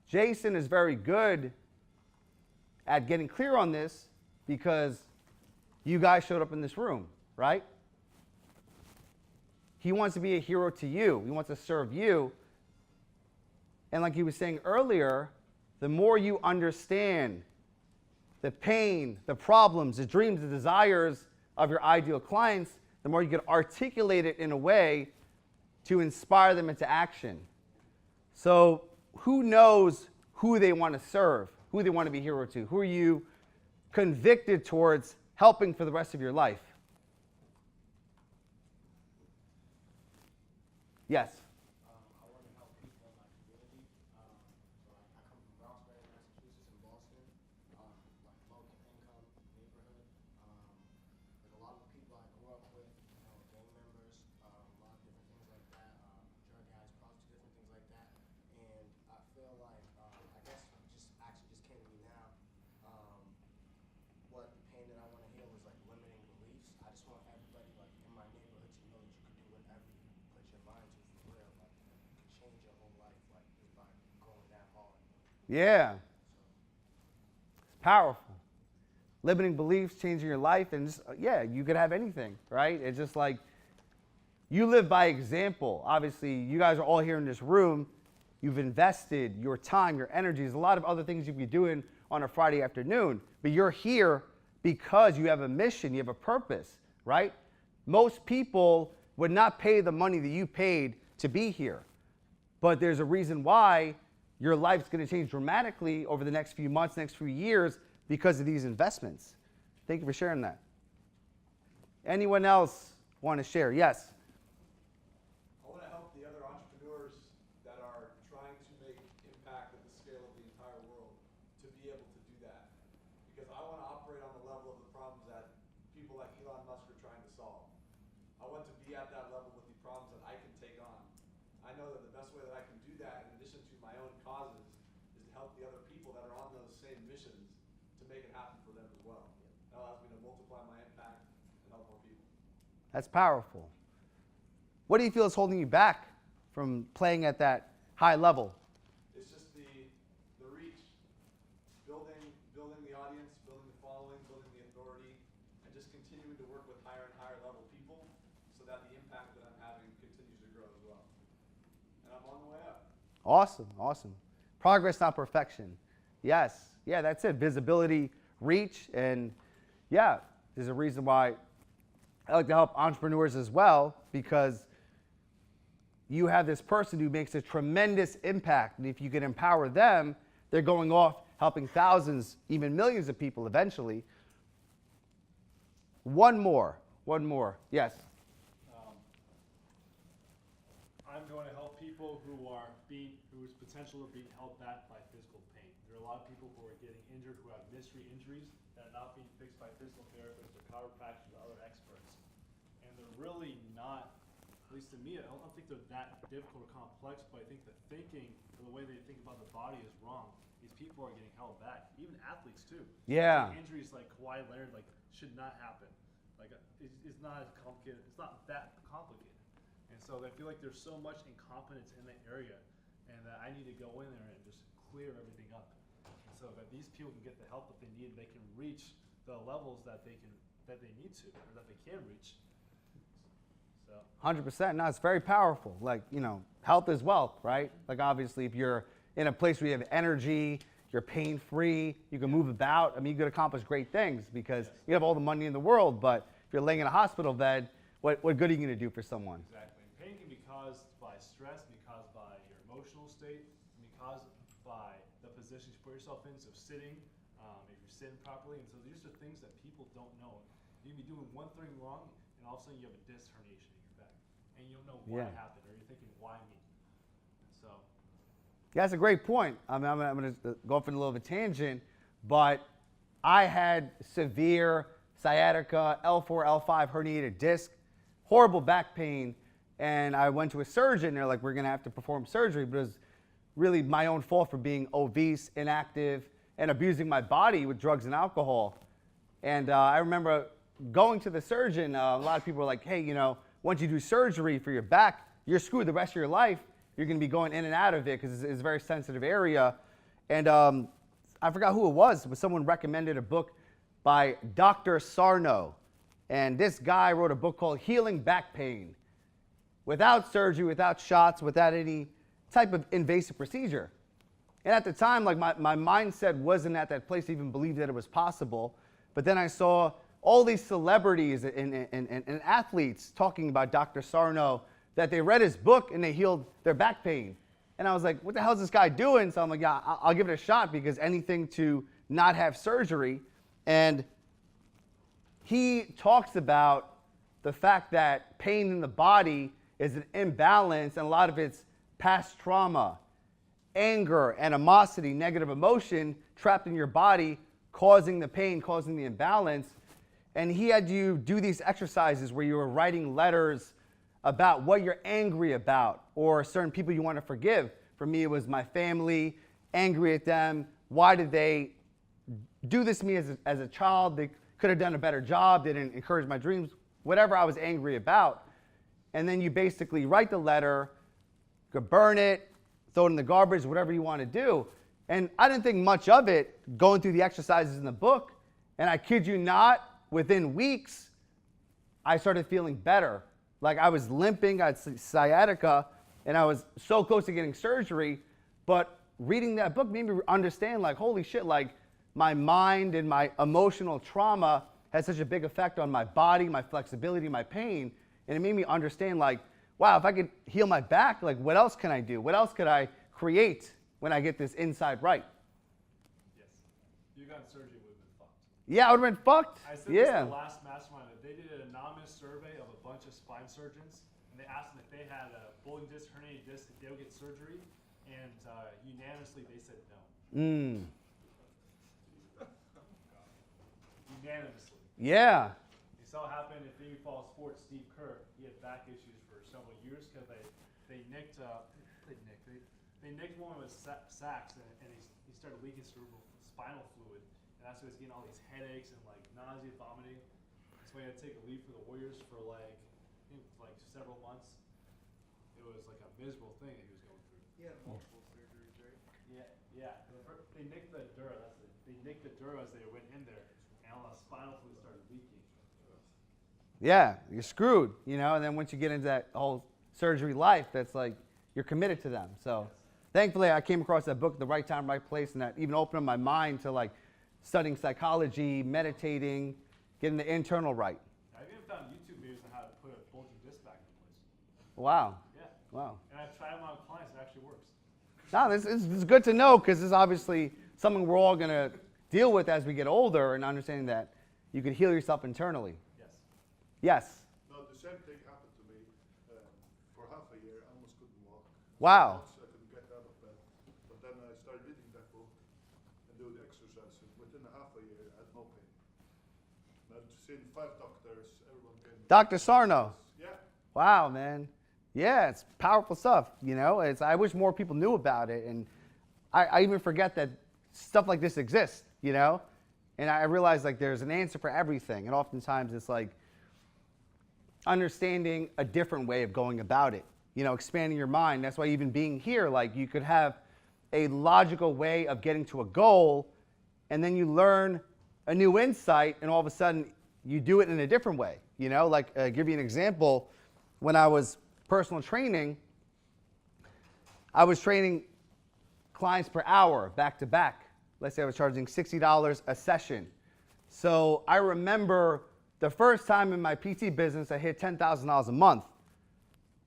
Jason is very good at getting clear on this because you guys showed up in this room, right? He wants to be a hero to you. He wants to serve you. And like he was saying earlier, the more you understand the pain, the problems, the dreams, the desires of your ideal clients, the more you can articulate it in a way to inspire them into action. So who knows who they want to serve, who they want to be a hero to? Who are you convicted towards helping for the rest of your life? Yes. I want to help people in my community. So I come from Roxbury, Massachusetts, and Boston. Like low income neighborhood. Like a lot of the people I grew up with, gang members, a lot of different things like that. Drug addicts, prostitutes, different things like that. And I feel like, I guess just came to me now. What the pain that I want to heal is like limiting beliefs. I just want everybody like in my neighborhood to know that you can do whatever you put your mind to for real. Like you can change your whole life like just by going that hard. Yeah. Powerful. Limiting beliefs, changing your life, and just, yeah, you could have anything, right? It's just like you live by example. Obviously, you guys are all here in this room. You've invested your time, your energy. There's a lot of other things you could be doing on a Friday afternoon, but you're here because you have a mission, you have a purpose, right? Most people would not pay the money that you paid to be here, but there's a reason why your life's going to change dramatically over the next few months, next few years because of these investments. Thank you for sharing that. Anyone else want to share? Yes. I want to help the other entrepreneurs that are trying to make impact at the scale of the entire world to be able to do that. Because I want to operate on the level of the problems that people like Elon Musk are trying to solve. I want to be at that level with the problems that I can take on. I know that the best way that I can do that, in addition to my own causes, is to help the other people that are on those same missions to make it happen for them as well. That allows me to multiply my impact and help more people. That's powerful. What do you feel is holding you back from playing at that high level? It's just the reach, building the audience, building the following, building the authority, and just continuing to work with higher and higher level people so that the impact that I'm having continues to grow as well. And I'm on the way up. Awesome, awesome. Progress, not perfection. Yes, yeah, that's it. Visibility, reach, and yeah, there's a reason why I like to help entrepreneurs as well, because you have this person who makes a tremendous impact, and if you can empower them, they're going off helping thousands, even millions of people eventually. One more, yes. I'm going to help people whose potential are being held back by physical pain. There are a lot of people who are getting injured who have mystery injuries that are not being fixed by physical therapists or chiropractors or other experts. And they're really not, at least to me, I don't think they're that difficult or complex, but I think the thinking or the way they think about the body is wrong. These people are getting held back, even athletes too. Yeah. Injuries like Kawhi Leonard should not happen. It's not as complicated. It's not that complicated. And so I feel like there's so much incompetence in that area, and that I need to go in there and just clear everything up. And so that these people can get the help that they need, they can reach the levels that they need to, or that they can reach. So 100%. No, it's very powerful. Health is wealth, right? Obviously, if you're in a place where you have energy, you're pain-free, you can move about. You can accomplish great things because you have all the money in the world. But if you're laying in a hospital bed, what good are you going to do for someone? exactly. Pain can be caused by stress, be caused by your emotional state, be caused by the positions you put yourself in, so sitting, if you're sitting properly, and so these are things that people don't know. You can be doing one thing wrong, and all of a sudden you have a disc herniation in your back, and you don't know why it happened, or you're thinking, why me? So. Yeah, that's a great point. I'm going to go off on a little of a tangent, but I had severe sciatica, L4, L5 herniated disc, horrible back pain, and I went to a surgeon. They're like, we're going to have to perform surgery, but it was really my own fault for being obese, inactive, and abusing my body with drugs and alcohol. And I remember going to the surgeon. A lot of people were like, hey, you know, once you do surgery for your back, you're screwed the rest of your life. You're going to be going in and out of it because it's a very sensitive area. And I forgot who it was, but someone recommended a book by Dr. Sarno. And this guy wrote a book called Healing Back Pain. Without surgery, without shots, without any type of invasive procedure. And at the time, like my mindset wasn't at that place to even believe that it was possible. But then I saw all these celebrities and athletes talking about Dr. Sarno, that they read his book and they healed their back pain. And I was like, what the hell is this guy doing? So I'm like, yeah, I'll give it a shot, because anything to not have surgery. And he talks about the fact that pain in the body is an imbalance, and a lot of it's past trauma, anger, animosity, negative emotion trapped in your body, causing the pain, causing the imbalance. And he had you do these exercises where you were writing letters about what you're angry about, or certain people you want to forgive. For me, it was my family, angry at them. Why did they do this to me as a child? They could have done a better job. They didn't encourage my dreams, whatever I was angry about. And then you basically write the letter, you could burn it, throw it in the garbage, whatever you want to do. And I didn't think much of it going through the exercises in the book. And I kid you not, within weeks, I started feeling better. Like I was limping, I had sciatica, and I was so close to getting surgery. But reading that book made me understand, like, holy shit, like my mind and my emotional trauma had such a big effect on my body, my flexibility, my pain. And it made me understand, like, wow, if I could heal my back, like, what else can I do? What else could I create when I get this inside right? Yes. You got surgery, would have been fucked. Yeah, I would have been fucked. I said this in the last Mastermind. They did an anonymous survey of a bunch of spine surgeons, and they asked them if they had a bowling disc, herniated disc, if they would get surgery, and unanimously they said no. Unanimously. Yeah. You saw it happen in Big Fall Sports. Steve Kerr, he had back issues for several years because they nicked one with sacks, and he started leaking spinal fluid, and that's why he's getting all these headaches and like nausea, vomiting. That's why he had to take a leave for the Warriors for like several months. It was like a miserable thing that he was going through. He had multiple surgeries, right? Yeah. They nicked the dura. They nicked the dura as they went in there, and all the spinal fluid started leaking. Yeah, you're screwed, you know. And then once you get into that whole surgery life, that's like you're committed to them. So thankfully, I came across that book at the right time, right place, and that even opened up my mind to like studying psychology, meditating, getting the internal right. I've even found YouTube videos on how to put a bulging disc back in place. Wow. Yeah. Wow. And I've tried them on clients. It actually works. No, this is good to know, because this is obviously something we're all going to deal with as we get older, and understanding that you can heal yourself internally. Yes. Yes. No, the same thing happened to me for half a year. I almost couldn't walk. Wow. I couldn't get out of bed. But then I started reading that book and doing the exercises. Within a half a year, I had no pain. I've seen 5 doctors. Everyone came. Dr. Sarno. Yeah. Wow, man. Yeah, it's powerful stuff, you know. I wish more people knew about it, and I even forget that stuff like this exists, you know. And I realize like there's an answer for everything, and oftentimes it's like understanding a different way of going about it, you know, expanding your mind. That's why even being here, like you could have a logical way of getting to a goal, and then you learn a new insight, and all of a sudden you do it in a different way, you know. Like give you an example. When I was personal training, I was training clients per hour, back to back. Let's say I was charging $60 a session. So I remember the first time in my PT business I hit $10,000 a month.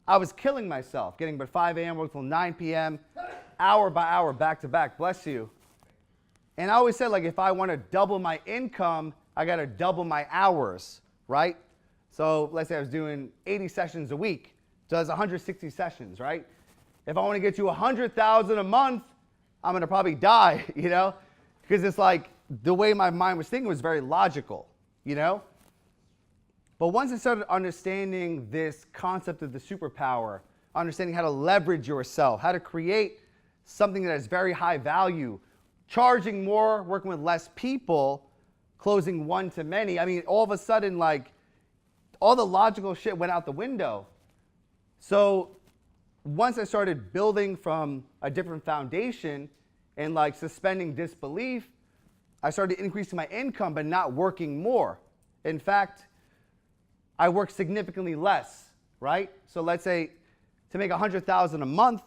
I was killing myself, getting up at 5 a.m., work till 9 p.m., hour by hour, back to back. Bless you. And I always said, like, if I want to double my income, I got to double my hours, right? So let's say I was doing 80 sessions a week. So that's 160 sessions, right? If I want to get to 100,000 a month, I'm going to probably die, you know? Because it's like the way my mind was thinking was very logical, you know? But once I started understanding this concept of the superpower, understanding how to leverage yourself, how to create something that is very high value, charging more, working with less people, closing one to many. I mean, all of a sudden, like, all the logical shit went out the window. So once I started building from a different foundation and like suspending disbelief, I started increasing my income but not working more. In fact, I work significantly less, right? So let's say to make 100,000 a month,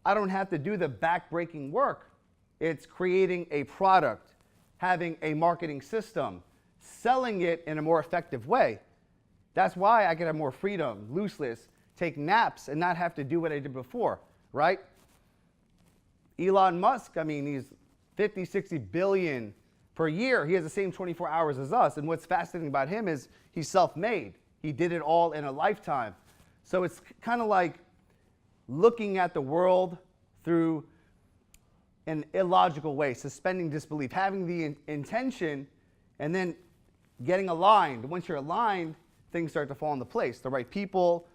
I don't have to do the back-breaking work. It's creating a product, having a marketing system, selling it in a more effective way. That's why I can have more freedom, looseness, take naps, and not have to do what I did before, right? Elon Musk, I mean, he's 50, 60 billion per year. He has the same 24 hours as us. And what's fascinating about him is he's self-made. He did it all in a lifetime. So it's kind of like looking at the world through an illogical way, suspending disbelief, having the intention, and then getting aligned. Once you're aligned, things start to fall into place. The right people,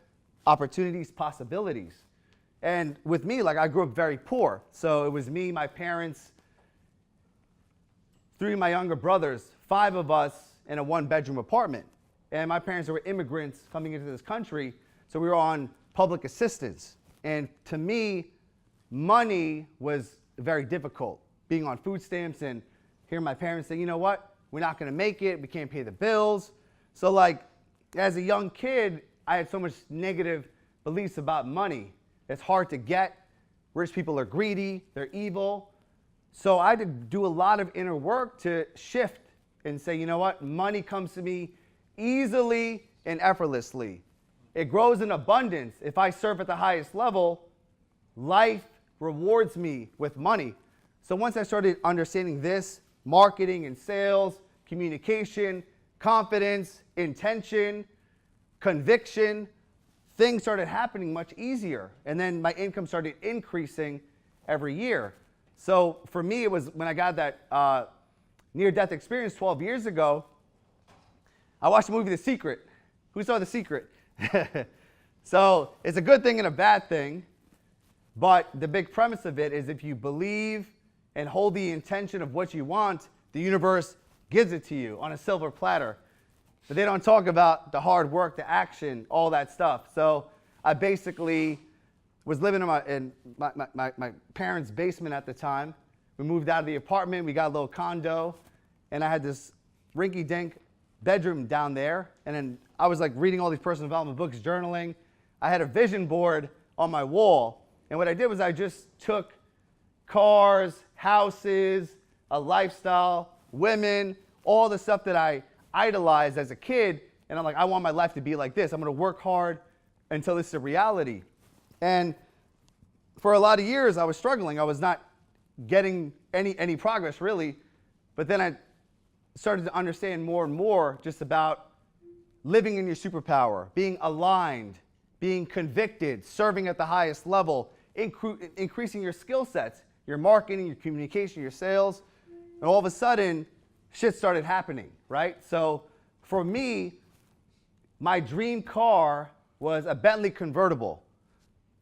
opportunities, possibilities. And with me, like, I grew up very poor. So it was me, my parents, 3 of my younger brothers, 5 of us in a 1-bedroom apartment. And my parents were immigrants coming into this country, so we were on public assistance. And to me, money was very difficult. Being on food stamps and hearing my parents say, you know what, we're not going to make it, we can't pay the bills. So like, as a young kid, I had so much negative beliefs about money. It's hard to get. Rich people are greedy, they're evil. So I had to do a lot of inner work to shift and say, you know what, money comes to me easily and effortlessly. It grows in abundance. If I serve at the highest level, life rewards me with money. So once I started understanding this, marketing and sales, communication, confidence, intention, conviction, things started happening much easier. And then my income started increasing every year. So for me, it was when I got that near-death experience 12 years ago, I watched the movie The Secret. Who saw The Secret? So it's a good thing and a bad thing, but the big premise of it is if you believe and hold the intention of what you want, the universe gives it to you on a silver platter. But they don't talk about the hard work, the action, all that stuff. So I basically was living in my parents' basement at the time. We moved out of the apartment, we got a little condo, and I had this rinky-dink bedroom down there. And then I was like reading all these personal development books, journaling. I had a vision board on my wall. And what I did was I just took cars, houses, a lifestyle, women, all the stuff that I idolized as a kid. And I'm like, I want my life to be like this. I'm going to work hard until this is a reality. And for a lot of years, I was struggling. I was not getting any progress, really. But then I started to understand more and more just about living in your superpower, being aligned, being convicted, serving at the highest level, increasing your skill sets, your marketing, your communication, your sales. And all of a sudden, shit started happening, right? So for me, my dream car was a Bentley convertible.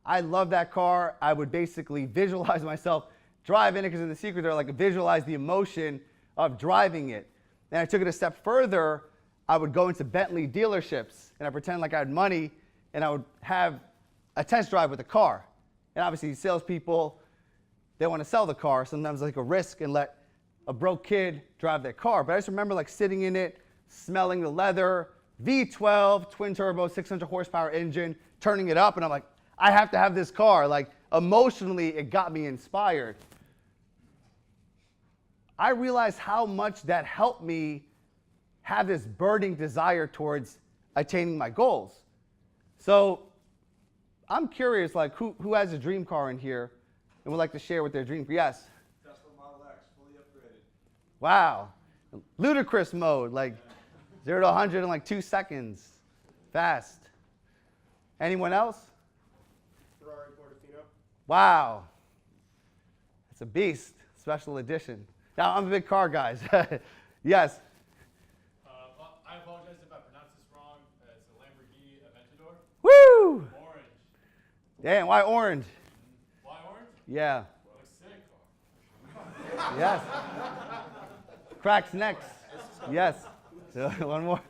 I love that car. I would basically visualize myself driving it, because in The Secret, they're like, visualize the emotion of driving it. And I took it a step further. I would go into Bentley dealerships and I pretend like I had money and I would have a test drive with the car. And obviously salespeople, they want to sell the car. Sometimes it's like a risk and let a broke kid drive their car. But I just remember like sitting in it, smelling the leather, V12, twin turbo, 600 horsepower engine, turning it up. And I'm like, I have to have this car. Like emotionally, it got me inspired. I realized how much that helped me have this burning desire towards attaining my goals. So I'm curious, like, who has a dream car in here? and would like to share what their dream. Yes. Tesla Model X, fully upgraded. Wow. Ludicrous mode, like 0 to 100 in like 2 seconds. Fast. Anyone else? Ferrari Portofino. Wow. It's a beast. Special edition. Now, I'm a big car guy. Yes. I apologize if I pronounce this wrong. It's a Lamborghini Aventador. Woo! Orange. Damn, why orange? Why orange? Yeah. Well, it's sick car. Yes. Cracks next. Yes. So, one more.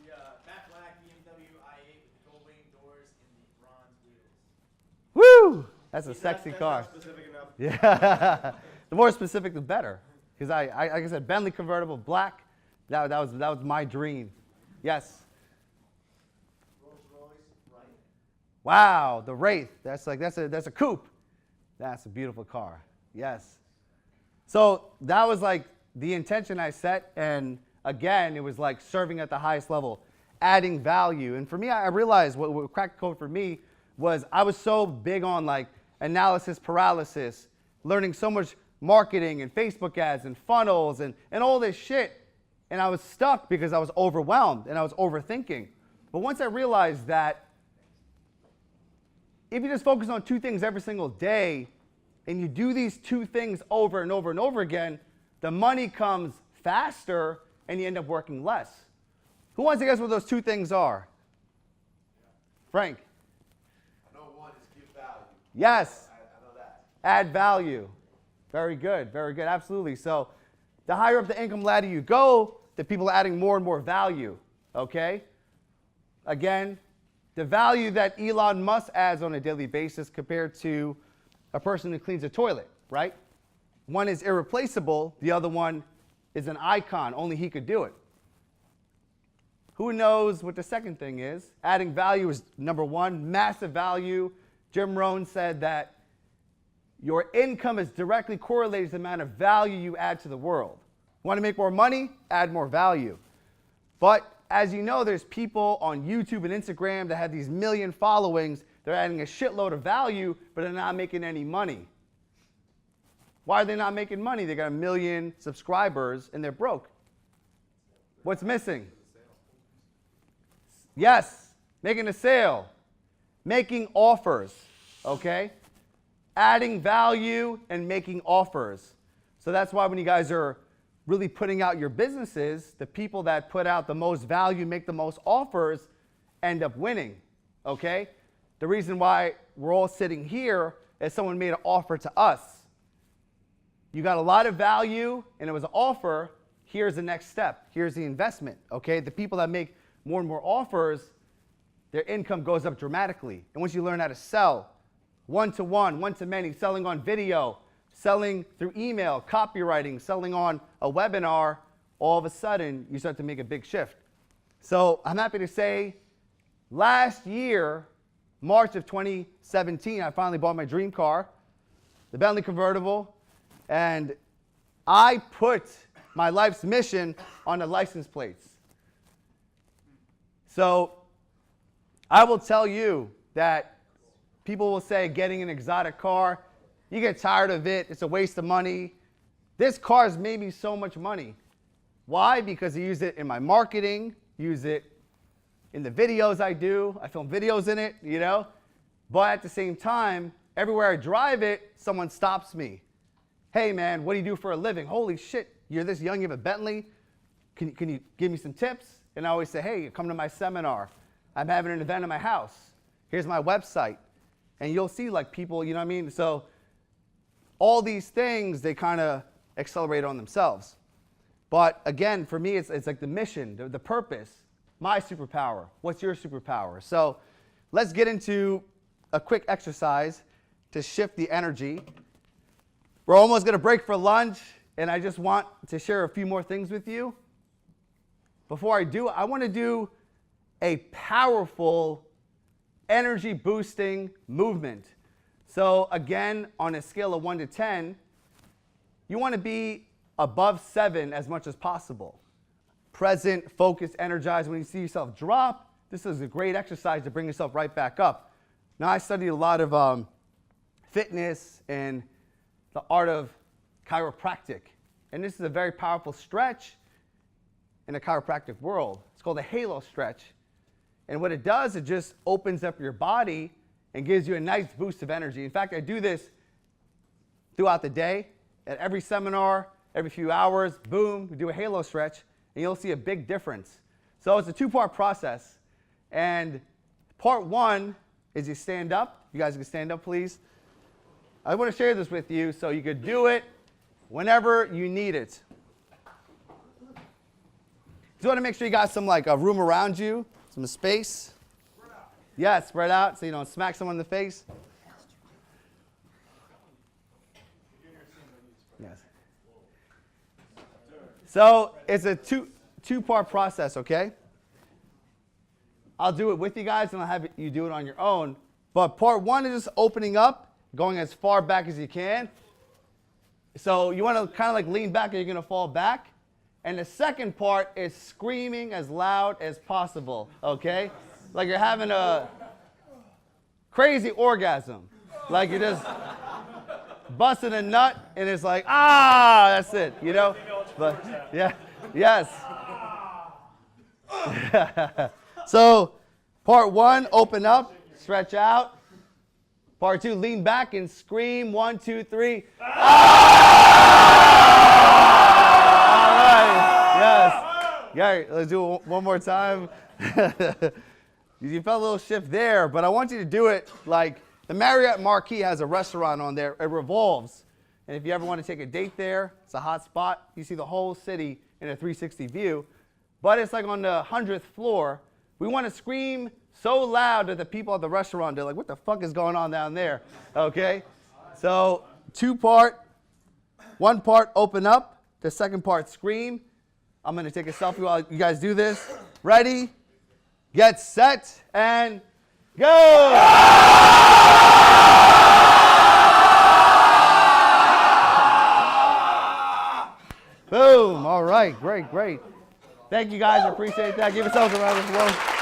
The matte black BMW i8 with the gold wing doors and the bronze wheels. Woo! That's a That's sexy not car. specific enough. Yeah. The more specific, the better. Because like I said, Bentley convertible, black. That was my dream. Yes. Rolls Royce, right? Wow, the Wraith. That's a coupe. That's a beautiful car. Yes. So that was like the intention I set, and again, it was like serving at the highest level, adding value. And for me, I realized what cracked the code for me was I was so big on like analysis paralysis, learning so much marketing and Facebook ads and funnels and all this shit. And I was stuck because I was overwhelmed and I was overthinking. But once I realized that if you just focus on 2 things every single day and you do these 2 things over and over and over again, the money comes faster and you end up working less. Who wants to guess what those 2 things are? Frank. I know one is give value. Yes. I know that. Add value. Very good. Very good. Absolutely. So the higher up the income ladder you go, the people are adding more and more value. Okay? Again, the value that Elon Musk adds on a daily basis compared to a person who cleans a toilet, right? One is irreplaceable. The other one is an icon. Only he could do it. Who knows what the second thing is? Adding value is number 1. Massive value. Jim Rohn said that your income is directly correlated to the amount of value you add to the world. Want to make more money? Add more value. But as you know, there's people on YouTube and Instagram that have these million followings. They're adding a shitload of value, but they're not making any money. Why are they not making money? They got 1 million subscribers and they're broke. What's missing? Yes, making a sale, making offers, okay? Adding value and making offers. So that's why when you guys are really putting out your businesses, the people that put out the most value, make the most offers, end up winning, okay? The reason why we're all sitting here is someone made an offer to us. You got a lot of value and it was an offer. Here's the next step. Here's the investment, okay? The people that make more and more offers, their income goes up dramatically. And once you learn how to sell, one-to-one, one-to-many, selling on video, selling through email, copywriting, selling on a webinar, all of a sudden you start to make a big shift. So I'm happy to say last year, March of 2017, I finally bought my dream car, the Bentley convertible, and I put my life's mission on the license plates. So I will tell you that people will say getting an exotic car, you get tired of it, it's a waste of money. This car has made me so much money. Why? Because I use it in my marketing, use it in the videos I do. I film videos in it, you know. But at the same time, everywhere I drive it, someone stops me. Hey man, what do you do for a living? Holy shit, you're this young, you have a Bentley. Can you give me some tips? And I always say, hey, come to my seminar. I'm having an event in my house. Here's my website. And you'll see like people, you know what I mean? So all these things, they kind of accelerate on themselves. But again, for me, it's like the mission, the purpose, my superpower. What's your superpower? So let's get into a quick exercise to shift the energy. We're almost going to break for lunch, and I just want to share a few more things with you. Before I do, I want to do a powerful energy boosting movement. So again, on a scale of 1 to 10, you want to be above 7 as much as possible. Present, focused, energized. When you see yourself drop, this is a great exercise to bring yourself right back up. Now, I studied a lot of fitness and the art of chiropractic. And this is a very powerful stretch in the chiropractic world. It's called a halo stretch. And what it does, it just opens up your body and gives you a nice boost of energy. In fact, I do this throughout the day. At every seminar, every few hours, boom, we do a halo stretch, and you'll see a big difference. So it's a two-part process. And part one is you stand up. You guys can stand up, please. I want to share this with you so you could do it whenever you need it. Just want to make sure you got some like a room around you, some space. Spread out. Yeah, spread out so you don't smack someone in the face. Yes. So it's a two-part process, okay? I'll do it with you guys and I'll have you do it on your own. But part one is just opening up, going as far back as you can. So you want to kind of like lean back and you're going to fall back. And the second part is screaming as loud as possible, okay? Like you're having a crazy orgasm. Like you're just busting a nut and it's like, ah, that's it, you know? But yeah, yes. So part one, open up, stretch out. Part two, lean back and scream. 1, 2, 3. Yes. Yeah, let's do it one more time. You felt a little shift there, but I want you to do it like the Marriott Marquis has a restaurant on there. It revolves. And if you ever want to take a date there, it's a hot spot. You see the whole city in a 360 view. But it's like on the 100th floor. We want to scream so loud that the people at the restaurant, they're like, what the fuck is going on down there? Okay? So two-part. One part, open up. The second part, scream. I'm going to take a selfie while you guys do this. Ready, get set, and go! Boom. All right. Great, great. Thank you guys. I appreciate that. Give yourselves a round of applause.